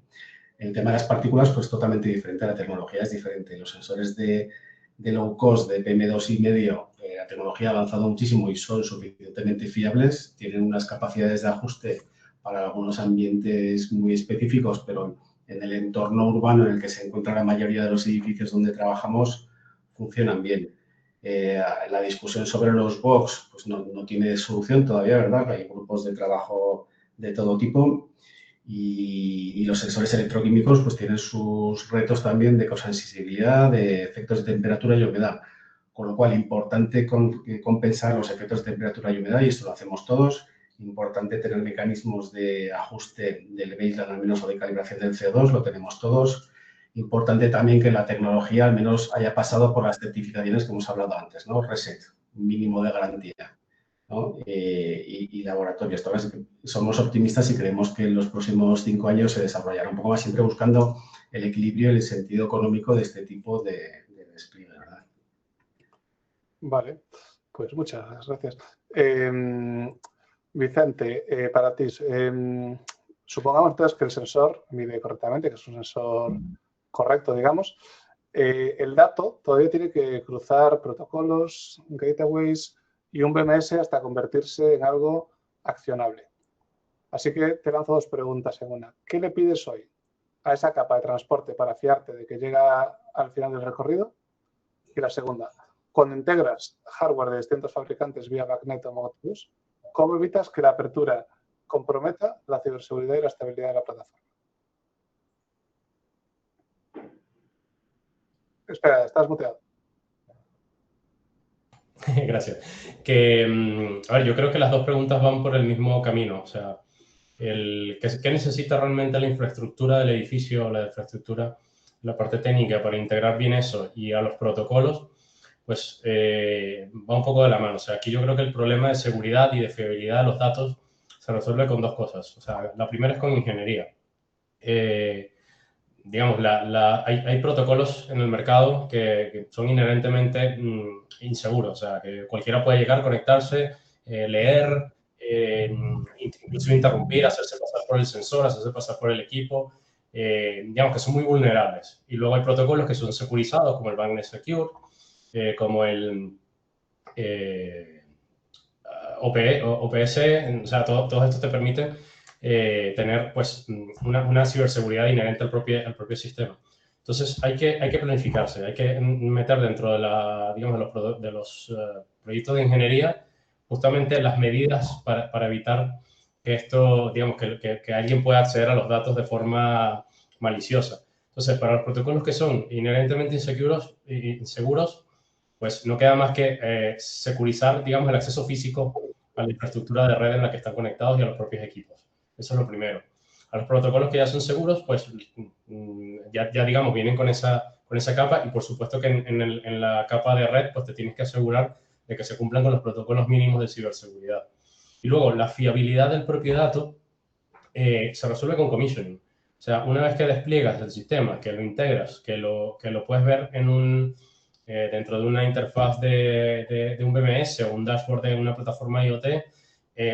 El tema de las partículas, pues totalmente diferente, la tecnología es diferente. Los sensores de low cost, de PM2,5, la tecnología ha avanzado muchísimo y son suficientemente fiables, tienen unas capacidades de ajuste para algunos ambientes muy específicos, pero en el entorno urbano en el que se encuentra la mayoría de los edificios donde trabajamos funcionan bien. La discusión sobre los box pues no tiene solución todavía, ¿verdad? Hay grupos de trabajo de todo tipo y los sensores electroquímicos pues tienen sus retos también de sensibilidad, de efectos de temperatura y humedad. Con lo cual, importante compensar los efectos de temperatura y humedad, y esto lo hacemos todos. Importante tener mecanismos de ajuste del baseline, al menos, o de calibración del CO2, lo tenemos todos. Importante también que la tecnología al menos haya pasado por las certificaciones que hemos hablado antes, ¿no? RESET, mínimo de garantía, ¿no? Y laboratorios. Somos optimistas y creemos que en los próximos 5 años se desarrollará un poco más, siempre buscando el equilibrio y el sentido económico de este tipo de despliegue, ¿verdad? Vale, pues muchas gracias. Vicente, para ti, supongamos entonces que el sensor mide correctamente, que es un sensor correcto, digamos. El dato todavía tiene que cruzar protocolos, gateways y un BMS hasta convertirse en algo accionable. Así que te lanzo dos preguntas en una. ¿Qué le pides hoy a esa capa de transporte para fiarte de que llega al final del recorrido? Y la segunda, cuando integras hardware de distintos fabricantes vía Backnet o Modbus, ¿cómo evitas que la apertura comprometa la ciberseguridad y la estabilidad de la plataforma? Espera, estás muteado. Gracias. A ver, yo creo que las dos preguntas van por el mismo camino. O sea, ¿qué necesita realmente la infraestructura del edificio, la infraestructura, la parte técnica para integrar bien eso y a los protocolos? Pues va un poco de la mano. O sea, aquí yo creo que el problema de seguridad y de fiabilidad de los datos se resuelve con dos cosas. O sea, la primera es con ingeniería. Digamos, hay protocolos en el mercado que son inherentemente inseguros. O sea, que cualquiera puede llegar, conectarse, leer, incluso interrumpir, hacerse pasar por el sensor, hacerse pasar por el equipo. Digamos que son muy vulnerables. Y luego hay protocolos que son securizados, como el Backnet Secure, como el OPS, o sea, todos estos te permiten tener pues una ciberseguridad inherente al propio sistema. Entonces hay que planificarse, hay que meter dentro de, digamos, de los proyectos de ingeniería justamente las medidas para evitar que esto, digamos, que alguien pueda acceder a los datos de forma maliciosa. Entonces, para los protocolos que son inherentemente inseguros, pues no queda más que securizar, digamos, el acceso físico a la infraestructura de red en la que están conectados y a los propios equipos. Eso es lo primero. A los protocolos que ya son seguros, pues ya digamos, vienen con esa capa y por supuesto que en la capa de red, pues te tienes que asegurar de que se cumplan con los protocolos mínimos de ciberseguridad. Y luego, la fiabilidad del propio dato se resuelve con commissioning. O sea, una vez que despliegas el sistema, que lo integras, que lo puedes ver dentro de una interfaz de un BMS o un dashboard de una plataforma IoT,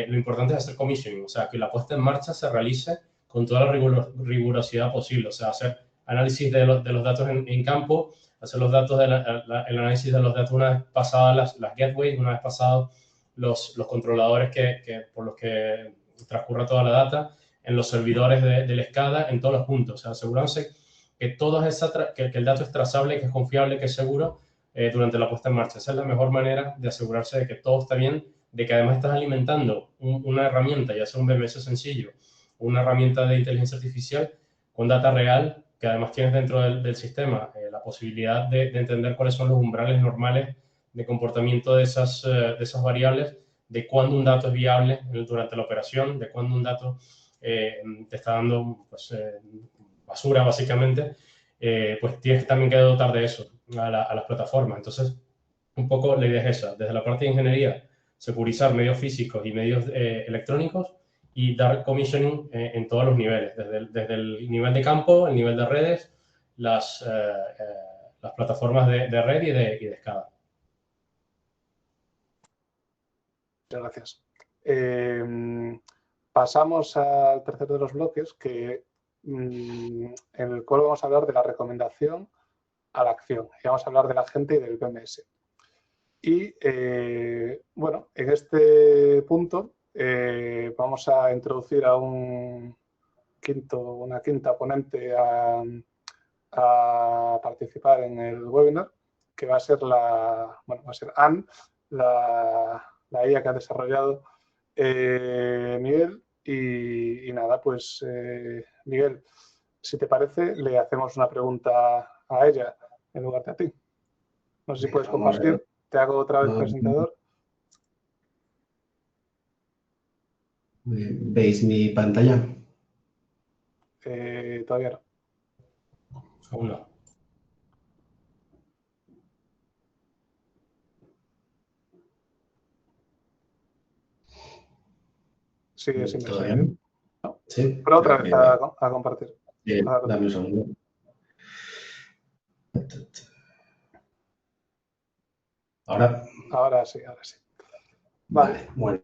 lo importante es hacer commissioning, o sea, que la puesta en marcha se realice con toda la rigurosidad posible, o sea, hacer análisis de los datos en campo, hacer los datos el análisis de los datos una vez pasadas las gateways, una vez pasados los controladores por los que transcurra toda la data, en los servidores del SCADA, en todos los puntos. O sea, asegurarse que, que el dato es trazable, que es confiable, que es seguro durante la puesta en marcha. Esa es la mejor manera de asegurarse de que todo está bien, de que además estás alimentando una herramienta, ya sea un BMS sencillo, una herramienta de inteligencia artificial con data real, que además tienes dentro del sistema la posibilidad de entender cuáles son los umbrales normales de comportamiento de esas variables, de cuándo un dato es viable durante la operación, de cuándo un dato te está dando pues, basura, básicamente, pues tienes también que dotar de eso a las plataformas. Entonces, un poco la idea es esa, desde la parte de ingeniería, securizar medios físicos y medios electrónicos y dar commissioning en todos los niveles, desde el nivel de campo, el nivel de redes, las plataformas de red y de escala. Muchas gracias. Pasamos al tercero de los bloques, en el cual vamos a hablar de la recomendación a la acción. Y vamos a hablar de la gente y del BMS. Y, bueno, en este punto vamos a introducir a una quinta ponente a participar en el webinar, que va a ser Anne, la IA que ha desarrollado Miguel. Y nada, pues Miguel, si te parece, le hacemos una pregunta a ella en lugar de a ti. No sé si puedes compartir. Te hago otra vez presentador. ¿Veis mi pantalla? Todavía no. Aún no. Sigue sin ¿Todavía no? No. Sí. Pero otra vez a compartir. Dame un segundo. Ahora sí. Vale, bueno.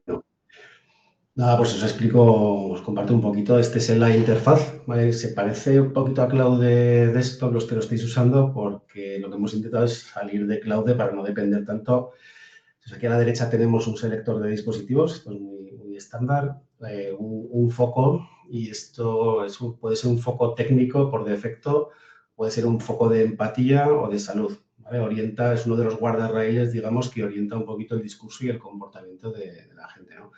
Nada, pues os explico, os comparto un poquito. Este es la interfaz, ¿vale? Se parece un poquito a Cloud Desktop, los que lo estáis usando, porque lo que hemos intentado es salir de Cloud para no depender tanto. Entonces, aquí a la derecha tenemos un selector de dispositivos, esto es muy estándar, un foco, y esto puede ser un foco técnico por defecto, puede ser un foco de empatía o de salud, ¿vale? Es uno de los guardarraíles, digamos, que orienta un poquito el discurso y el comportamiento de la gente, ¿no?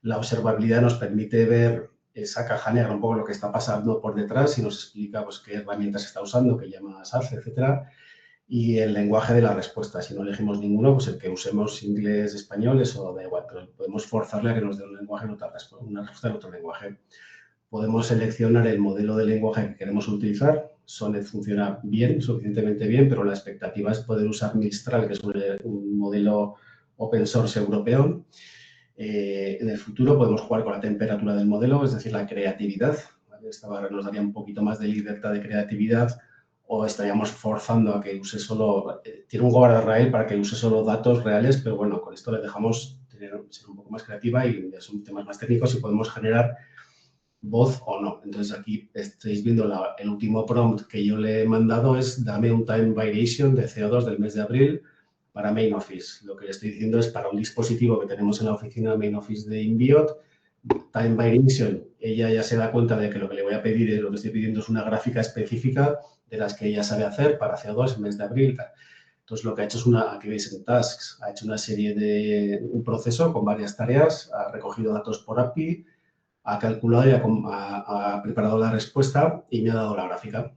La observabilidad nos permite ver esa caja negra, un poco lo que está pasando por detrás y nos explica pues, qué herramientas está usando, qué llama SAS, etcétera. Y el lenguaje de la respuesta. Si no elegimos ninguno, pues el que usemos inglés, español, eso da igual, pero podemos forzarle a que nos dé un lenguaje una respuesta en otro lenguaje. Podemos seleccionar el modelo de lenguaje que queremos utilizar. Sonnet funciona bien, suficientemente bien, pero la expectativa es poder usar Mistral, que es un modelo open source europeo. En el futuro podemos jugar con la temperatura del modelo, es decir, la creatividad, ¿vale? Esta barra nos daría un poquito más de libertad de creatividad, o estaríamos forzando a que use solo, tiene un guardarraíl para que use solo datos reales, pero bueno, con esto le dejamos ser un poco más creativa y ya son temas más técnicos y podemos generar voz o no. Entonces aquí estáis viendo el último prompt que yo le he mandado es dame un time variation de CO2 del mes de abril para Main Office. Lo que le estoy diciendo es para un dispositivo que tenemos en la oficina Main Office de Inviot, time variation, ella ya se da cuenta de que lo que le voy a pedir, lo que estoy pidiendo es una gráfica específica de las que ella sabe hacer para CO2 en mes de abril. Entonces, lo que ha hecho es aquí veis en Tasks, ha hecho una serie un proceso con varias tareas, ha recogido datos por API, ha calculado y ha preparado la respuesta y me ha dado la gráfica.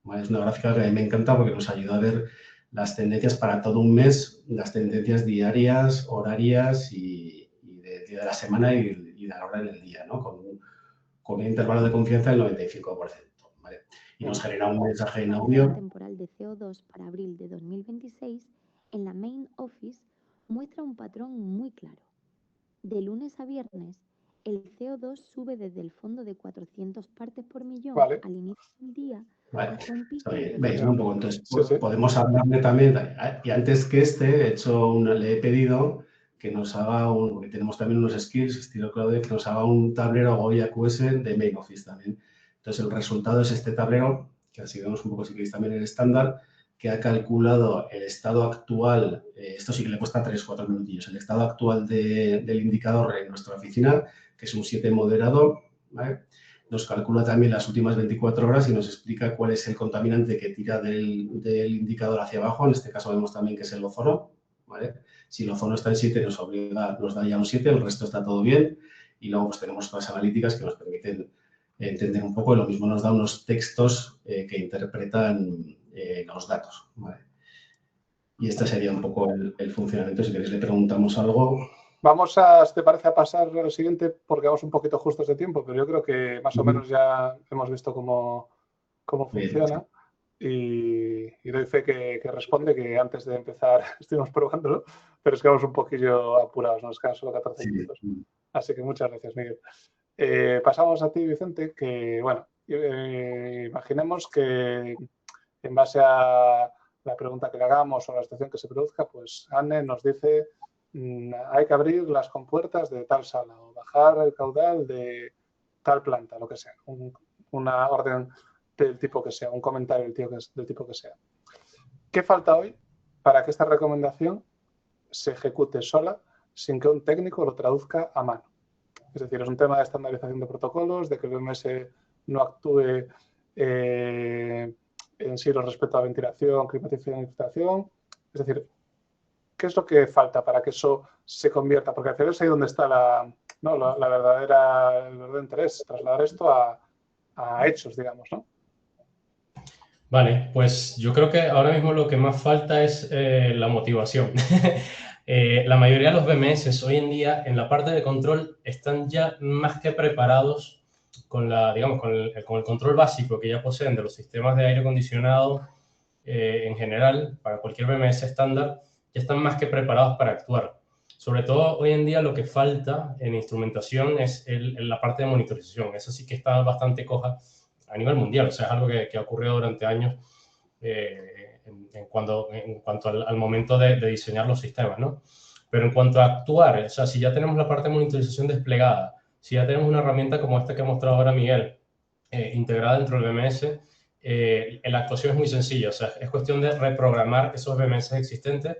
¿Vale? Es una gráfica que a mí me encanta porque nos ayuda a ver las tendencias para todo un mes, las tendencias diarias, horarias y de la semana y de la hora en el día, ¿no? Con un intervalo de confianza del 95%. ¿Vale? Y nos genera un mensaje en audio. La temporal de CO2 para abril de 2026 en la Main Office muestra un patrón muy claro. De lunes a viernes, el CO2 sube desde el fondo de 400 partes por millón al inicio del día. Vale, veis, ¿no? Un poco. Entonces, podemos hablarle también, y antes que le he pedido que nos haga porque tenemos también unos skills, estilo Claudia, que nos haga un tablero Goya QS de Main Office también. Entonces, el resultado es este tablero que así vemos un poco, si queréis, también el estándar, que ha calculado el estado actual, esto sí que le cuesta 3-4 minutillos, el estado actual del indicador en nuestra oficina, que es un 7 moderado, ¿vale? Nos calcula también las últimas 24 horas y nos explica cuál es el contaminante que tira del indicador hacia abajo. En este caso vemos también que es el ozono, ¿vale? Si el ozono está en 7 nos da ya un 7, el resto está todo bien. Y luego pues tenemos otras analíticas que nos permiten entender un poco, y lo mismo nos da unos textos que interpretan los datos, ¿vale? Y este sería un poco el funcionamiento. Si queréis le preguntamos algo. Vamos a, si te parece, a pasar a lo siguiente porque vamos un poquito justos de tiempo, pero yo creo que más o menos ya hemos visto cómo funciona. Y doy fe que responde, que antes de empezar estuvimos probándolo, pero es que vamos un poquillo apurados, nos quedan solo 14 minutos. Así que muchas gracias, Miguel. Pasamos a ti, Vicente, que, bueno, imaginemos que en base a la pregunta que le hagamos o la situación que se produzca, pues Anne nos dice hay que abrir las compuertas de tal sala o bajar el caudal de tal planta, lo que sea, una orden del tipo que sea, un comentario del tipo que sea. ¿Qué falta hoy para que esta recomendación se ejecute sola sin que un técnico lo traduzca a mano? Es decir, es un tema de estandarización de protocolos, de que el BMS no actúe en sí respecto a ventilación, climatización y filtración. Es decir, ¿qué es lo que falta para que eso se convierta? Porque al final es ahí donde está el verdadero interés, trasladar esto a hechos, digamos, ¿no? Vale, pues yo creo que ahora mismo lo que más falta es la motivación. La mayoría de los BMS hoy en día en la parte de control están ya más que preparados con el control básico que ya poseen de los sistemas de aire acondicionado en general, para cualquier BMS estándar, ya están más que preparados para actuar. Sobre todo hoy en día lo que falta en instrumentación es la parte de monitorización. Eso sí que está bastante coja a nivel mundial, o sea, es algo que ha ocurrido durante años en cuanto al momento de diseñar los sistemas, ¿no? Pero en cuanto a actuar, o sea, si ya tenemos la parte de monitorización desplegada, si ya tenemos una herramienta como esta que ha mostrado ahora Miguel, integrada dentro del BMS, la actuación es muy sencilla, o sea, es cuestión de reprogramar esos BMS existentes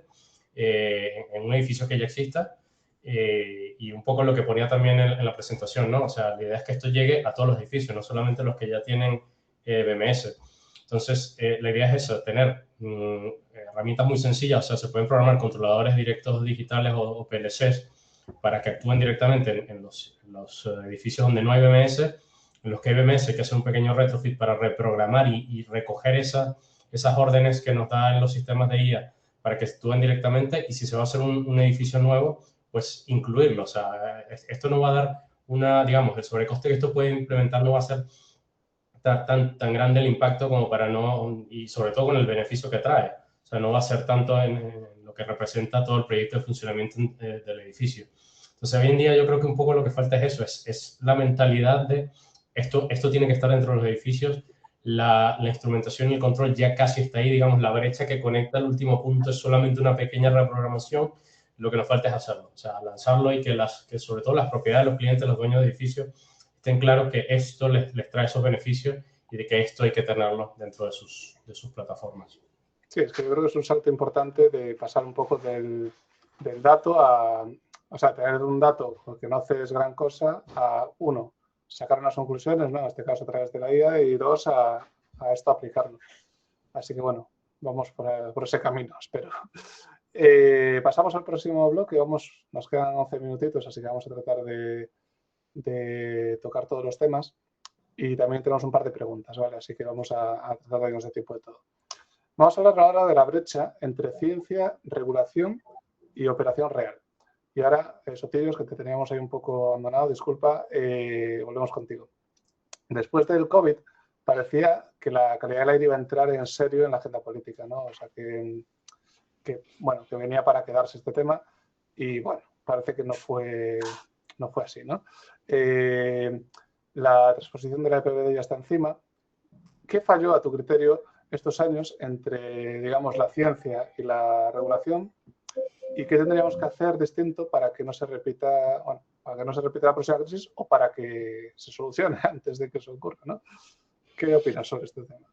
en un edificio que ya exista y un poco lo que ponía también en la presentación, ¿no? O sea, la idea es que esto llegue a todos los edificios, no solamente los que ya tienen BMS. Entonces, la idea es eso, tener herramientas muy sencillas, o sea, se pueden programar controladores directos digitales o PLCs para que actúen directamente en los edificios donde no hay BMS, en los que hay BMS, que hace un pequeño retrofit para reprogramar y recoger esas órdenes que nos dan los sistemas de IA para que actúen directamente, y si se va a hacer un edificio nuevo, pues incluirlo. O sea, esto no va a dar digamos, el sobrecoste que esto puede implementar no va a ser tan grande el impacto como para no, y sobre todo con el beneficio que trae. O sea, no va a ser tanto en lo que representa todo el proyecto de funcionamiento del edificio. Entonces, hoy en día yo creo que un poco lo que falta es eso, es la mentalidad de esto tiene que estar dentro de los edificios, la instrumentación y el control ya casi está ahí, digamos, la brecha que conecta el último punto es solamente una pequeña reprogramación, lo que nos falta es hacerlo, o sea, lanzarlo y que sobre todo las propiedades de los clientes, los dueños de edificios, estén claros que esto les trae esos beneficios y de que esto hay que tenerlo dentro de sus plataformas. Sí, es que yo creo que es un salto importante de pasar un poco del dato o sea, tener un dato porque no haces gran cosa, a uno, sacar unas conclusiones, ¿no? En este caso a través de la IA, y dos, a esto aplicarlo. Así que bueno, vamos por ese camino, espero. Pasamos al próximo bloque, nos quedan 11 minutitos, así que vamos a tratar de tocar todos los temas y también tenemos un par de preguntas, ¿vale? Así que vamos a tratar de irnos de tiempo de todo. Vamos a hablar ahora de la brecha entre ciencia, regulación y operación real. Y ahora, Sotirios, que te teníamos ahí un poco abandonado, disculpa, volvemos contigo. Después del COVID, parecía que la calidad del aire iba a entrar en serio en la agenda política, ¿no? O sea, que venía para quedarse este tema y, bueno, parece que no fue así, ¿no? La transposición de la EPBD ya está encima. ¿Qué falló, a tu criterio, estos años entre, digamos, la ciencia y la regulación? ¿Y qué tendríamos que hacer distinto para que no se repita, la próxima crisis o para que se solucione antes de que eso ocurra, ¿no? ¿Qué opinas sobre este tema?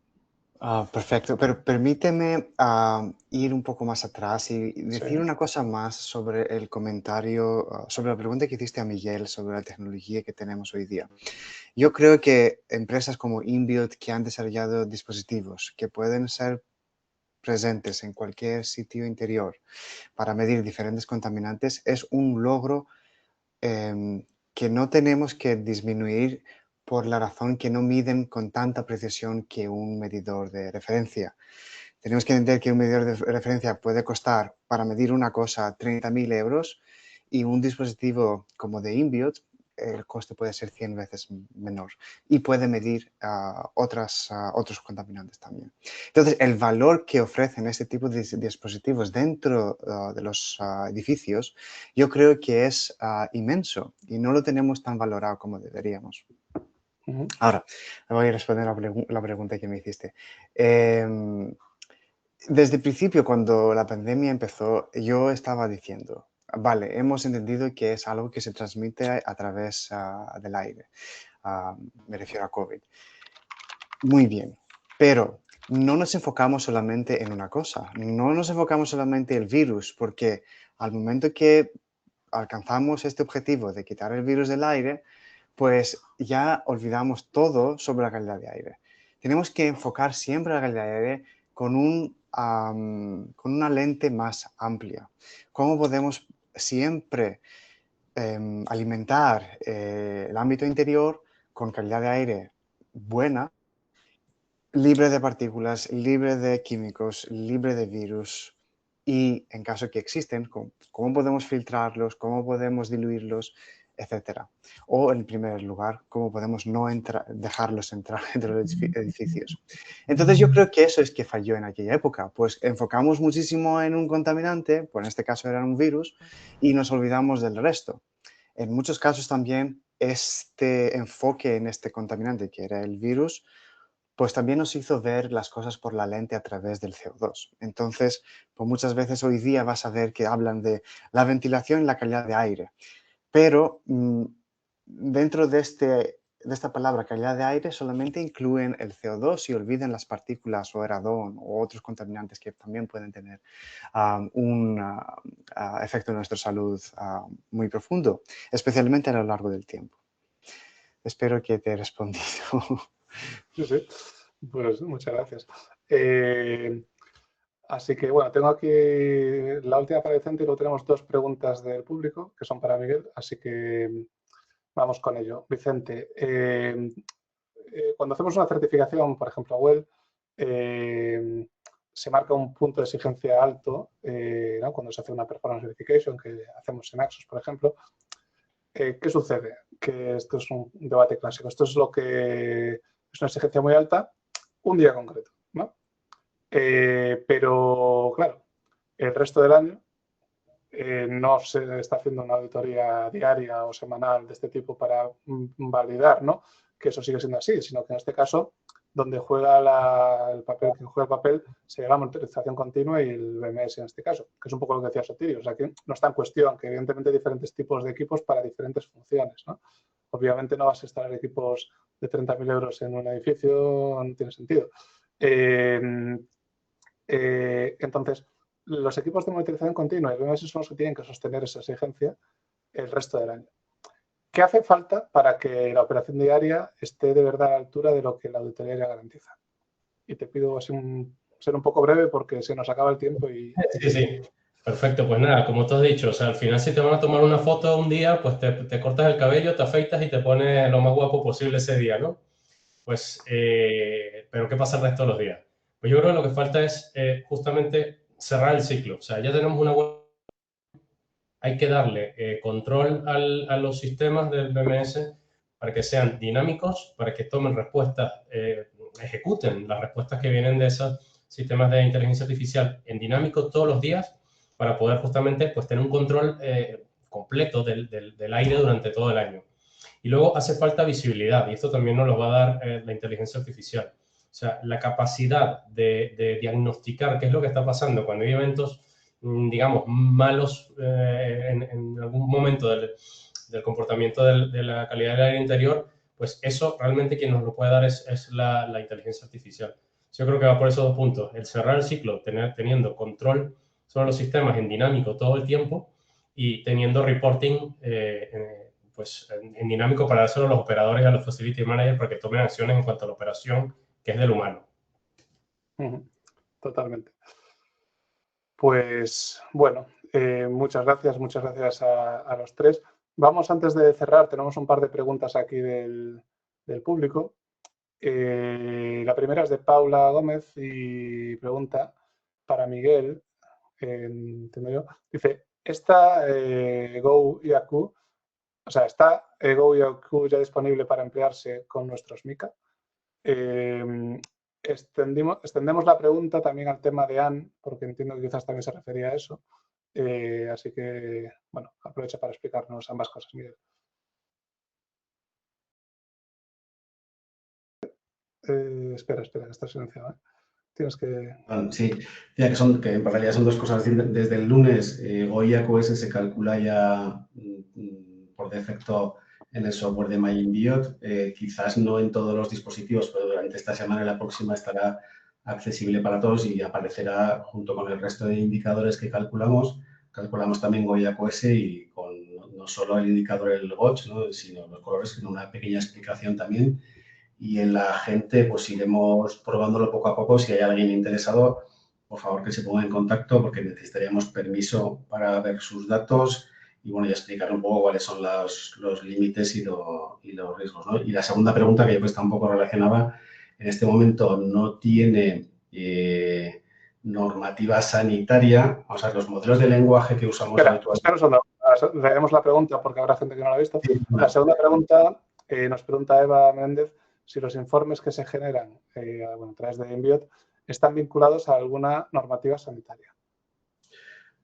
Perfecto, pero permíteme ir un poco más atrás y decir una cosa más sobre el comentario, sobre la pregunta que hiciste a Miguel sobre la tecnología que tenemos hoy día. Yo creo que empresas como InBuild, que han desarrollado dispositivos que pueden ser presentes en cualquier sitio interior para medir diferentes contaminantes, es un logro que no tenemos que disminuir por la razón que no miden con tanta precisión que un medidor de referencia. Tenemos que entender que un medidor de referencia puede costar para medir una cosa 30.000 euros y un dispositivo como de InBuild, el coste puede ser 100 veces menor y puede medir otros contaminantes también. Entonces, el valor que ofrecen este tipo de dispositivos dentro de los edificios, yo creo que es inmenso y no lo tenemos tan valorado como deberíamos. Ahora, voy a responder la pregunta que me hiciste. Desde el principio, cuando la pandemia empezó, yo estaba diciendo, vale, hemos entendido que es algo que se transmite a través del aire. Me refiero a COVID. Muy bien, pero no nos enfocamos solamente en una cosa. No nos enfocamos solamente en el virus, porque al momento que alcanzamos este objetivo de quitar el virus del aire, pues ya olvidamos todo sobre la calidad de aire. Tenemos que enfocar siempre la calidad de aire con una lente más amplia. ¿Cómo podemos siempre alimentar el ámbito interior con calidad de aire buena, libre de partículas, libre de químicos, libre de virus? Y en caso que existen, ¿cómo podemos filtrarlos? ¿Cómo podemos diluirlos? Etcétera. O en primer lugar, cómo podemos no dejarlos entrar dentro de los edificios. Entonces yo creo que eso es que falló en aquella época, pues enfocamos muchísimo en un contaminante, pues en este caso era un virus, y nos olvidamos del resto. En muchos casos también este enfoque en este contaminante, que era el virus, pues también nos hizo ver las cosas por la lente a través del CO2. Entonces, pues muchas veces hoy día vas a ver que hablan de la ventilación y la calidad de aire. Pero dentro de esta palabra calidad de aire solamente incluyen el CO2 y olviden las partículas o el radón o otros contaminantes que también pueden tener un efecto en nuestra salud muy profundo, especialmente a lo largo del tiempo. Espero que te he respondido. Sí, sí. Pues muchas gracias. Así que bueno, tengo aquí la última para Vicente y luego tenemos 2 preguntas del público que son para Miguel, así que vamos con ello. Vicente, cuando hacemos una certificación, por ejemplo, WELL, se marca un punto de exigencia alto, ¿no? Cuando se hace una performance verification, que hacemos en Axos, por ejemplo. ¿Qué sucede? Que esto es un debate clásico. Esto es lo que es una exigencia muy alta, un día concreto, ¿no? Pero, claro, el resto del año no se está haciendo una auditoría diaria o semanal de este tipo para validar, ¿no?, que eso sigue siendo así, sino que en este caso, donde juega el papel, quien juega el papel, sería la monitorización continua y el BMS en este caso, que es un poco lo que decía Sotirio. O sea, que no está en cuestión, que evidentemente hay diferentes tipos de equipos para diferentes funciones, ¿no? Obviamente no vas a instalar equipos de 30.000 euros en un edificio, no tiene sentido. Entonces, los equipos de monitorización continua y BMS son los que tienen que sostener esa exigencia el resto del año. ¿Qué hace falta para que la operación diaria esté de verdad a la altura de lo que la auditoría ya garantiza? Y te pido así ser un poco breve porque se nos acaba el tiempo y... Sí. Perfecto, pues nada, como tú has dicho, o sea, al final si te van a tomar una foto un día, pues te cortas el cabello, te afeitas y te pones lo más guapo posible ese día, ¿no? Pues, pero ¿qué pasa el resto de los días? Pues yo creo que lo que falta es justamente cerrar el ciclo. O sea, ya tenemos una buena... Hay que darle control a los sistemas del BMS para que sean dinámicos, para que tomen respuestas, ejecuten las respuestas que vienen de esos sistemas de inteligencia artificial en dinámico todos los días para poder justamente pues, tener un control completo del aire durante todo el año. Y luego hace falta visibilidad, y esto también nos lo va a dar la inteligencia artificial. O sea, la capacidad de diagnosticar qué es lo que está pasando cuando hay eventos, digamos, malos en algún momento del comportamiento de la calidad del aire interior, pues eso realmente quien nos lo puede dar es la inteligencia artificial. Yo creo que va por esos dos puntos. El cerrar el ciclo teniendo control sobre los sistemas en dinámico todo el tiempo y teniendo reporting pues, en dinámico para dárselo a los operadores y a los facility managers para que tomen acciones en cuanto a la operación, que es del humano. Totalmente. Pues bueno, muchas gracias a los tres. Vamos, antes de cerrar, tenemos un par de preguntas aquí del público. La primera es de Paula Gómez y pregunta para Miguel, entiendo yo, dice, ¿está Go IAQ, o sea, está Go IAQ ya disponible para emplearse con nuestros MiCA? Extendemos la pregunta también al tema de Anne, porque entiendo que quizás también se refería a eso. Así que, bueno, aprovecha para explicarnos ambas cosas, Miguel. Espera, que está silenciado. Tienes que... Sí, ya que en realidad son dos cosas. Desde el lunes, Go IAQ se calcula ya por defecto en el software de MyInBiot. Quizás no en todos los dispositivos, pero durante esta semana y la próxima estará accesible para todos y aparecerá junto con el resto de indicadores que calculamos. Calculamos también Go IAQ y con no solo el indicador el watch, ¿no?, sino los colores, sino una pequeña explicación también. Y en la gente, pues iremos probándolo poco a poco. Si hay alguien interesado, por favor que se ponga en contacto porque necesitaríamos permiso para ver sus datos y, bueno, y explicar un poco cuáles son los límites y los riesgos, ¿no? Y la segunda pregunta, que yo creo que está un poco relacionada, en este momento no tiene normativa sanitaria. O sea, los modelos de lenguaje que usamos habitualmente... Leemos la pregunta porque habrá gente que no la ha visto. La segunda pregunta nos pregunta Eva Méndez si los informes que se generan a través de InBiot están vinculados a alguna normativa sanitaria.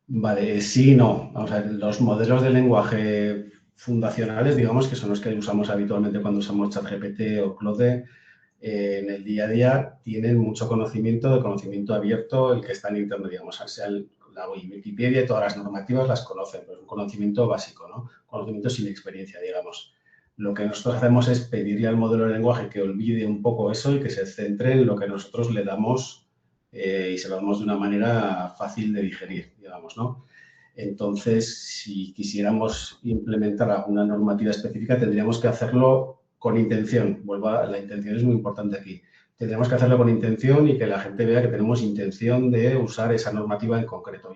Vale, sí y no. Vamos a ver, los modelos de lenguaje fundacionales, digamos, que son los que usamos habitualmente cuando usamos ChatGPT o Claude, en el día a día tienen mucho conocimiento abierto, el que está en Internet, digamos, o sea, la Wikipedia y todas las normativas las conocen, pero es un conocimiento básico, ¿no? Conocimiento sin experiencia, digamos. Lo que nosotros hacemos es pedirle al modelo de lenguaje que olvide un poco eso y que se centre en lo que nosotros le damos y se lo damos de una manera fácil de digerir, digamos, ¿no? Entonces, si quisiéramos implementar alguna normativa específica, tendríamos que hacerlo con intención. La intención es muy importante aquí. Tendríamos que hacerlo con intención y que la gente vea que tenemos intención de usar esa normativa en concreto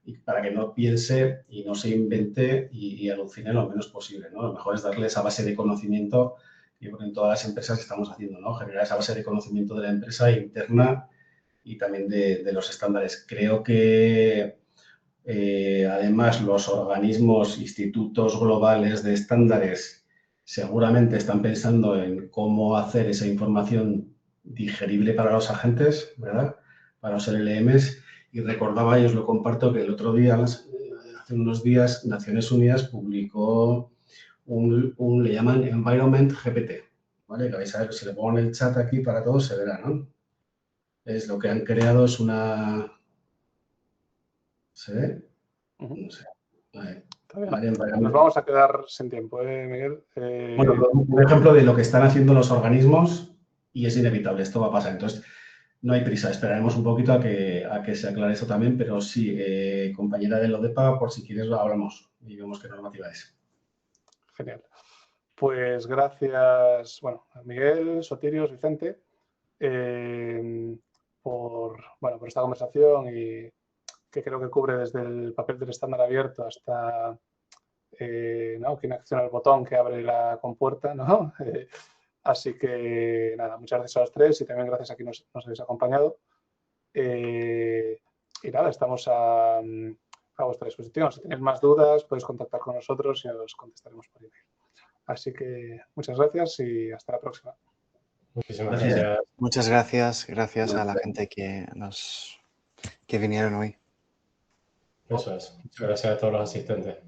y para que no piense y no se invente y alucine lo menos posible, ¿no? Lo mejor es darle esa base de conocimiento, yo creo que en todas las empresas estamos haciendo, ¿no? Generar esa base de conocimiento de la empresa interna y también de los estándares. Creo que además los organismos, institutos globales de estándares seguramente están pensando en cómo hacer esa información digerible para los agentes, ¿verdad? Para los LLMs. Y recordaba, y os lo comparto, que el otro día, hace unos días, Naciones Unidas publicó le llaman Environment GPT, ¿vale? Que vais a ver, si le pongo en el chat aquí para todos se verá, ¿no? Es lo que han creado, es una... ¿Se ve? No sé. Vale, nos vamos a quedar sin tiempo, Miguel. Bueno, un ejemplo de lo que están haciendo los organismos y es inevitable, esto va a pasar. Entonces, no hay prisa, esperaremos un poquito a que se aclare eso también, pero sí, compañera de Lodepa, por si quieres hablamos y vemos qué normativa es. Genial. Pues gracias, a Miguel, Sotirios, Vicente, por esta conversación y que creo que cubre desde el papel del estándar abierto hasta quien acciona el botón que abre la compuerta, ¿no? Así que nada, muchas gracias a los tres y también gracias a quienes nos habéis acompañado. Y nada, estamos a vuestra disposición. Si tenéis más dudas, podéis contactar con nosotros y os contestaremos por email. Así que muchas gracias y hasta la próxima. Muchísimas gracias. Muchas gracias. Gracias a la gente que vinieron hoy. Eso es. Muchas gracias a todos los asistentes.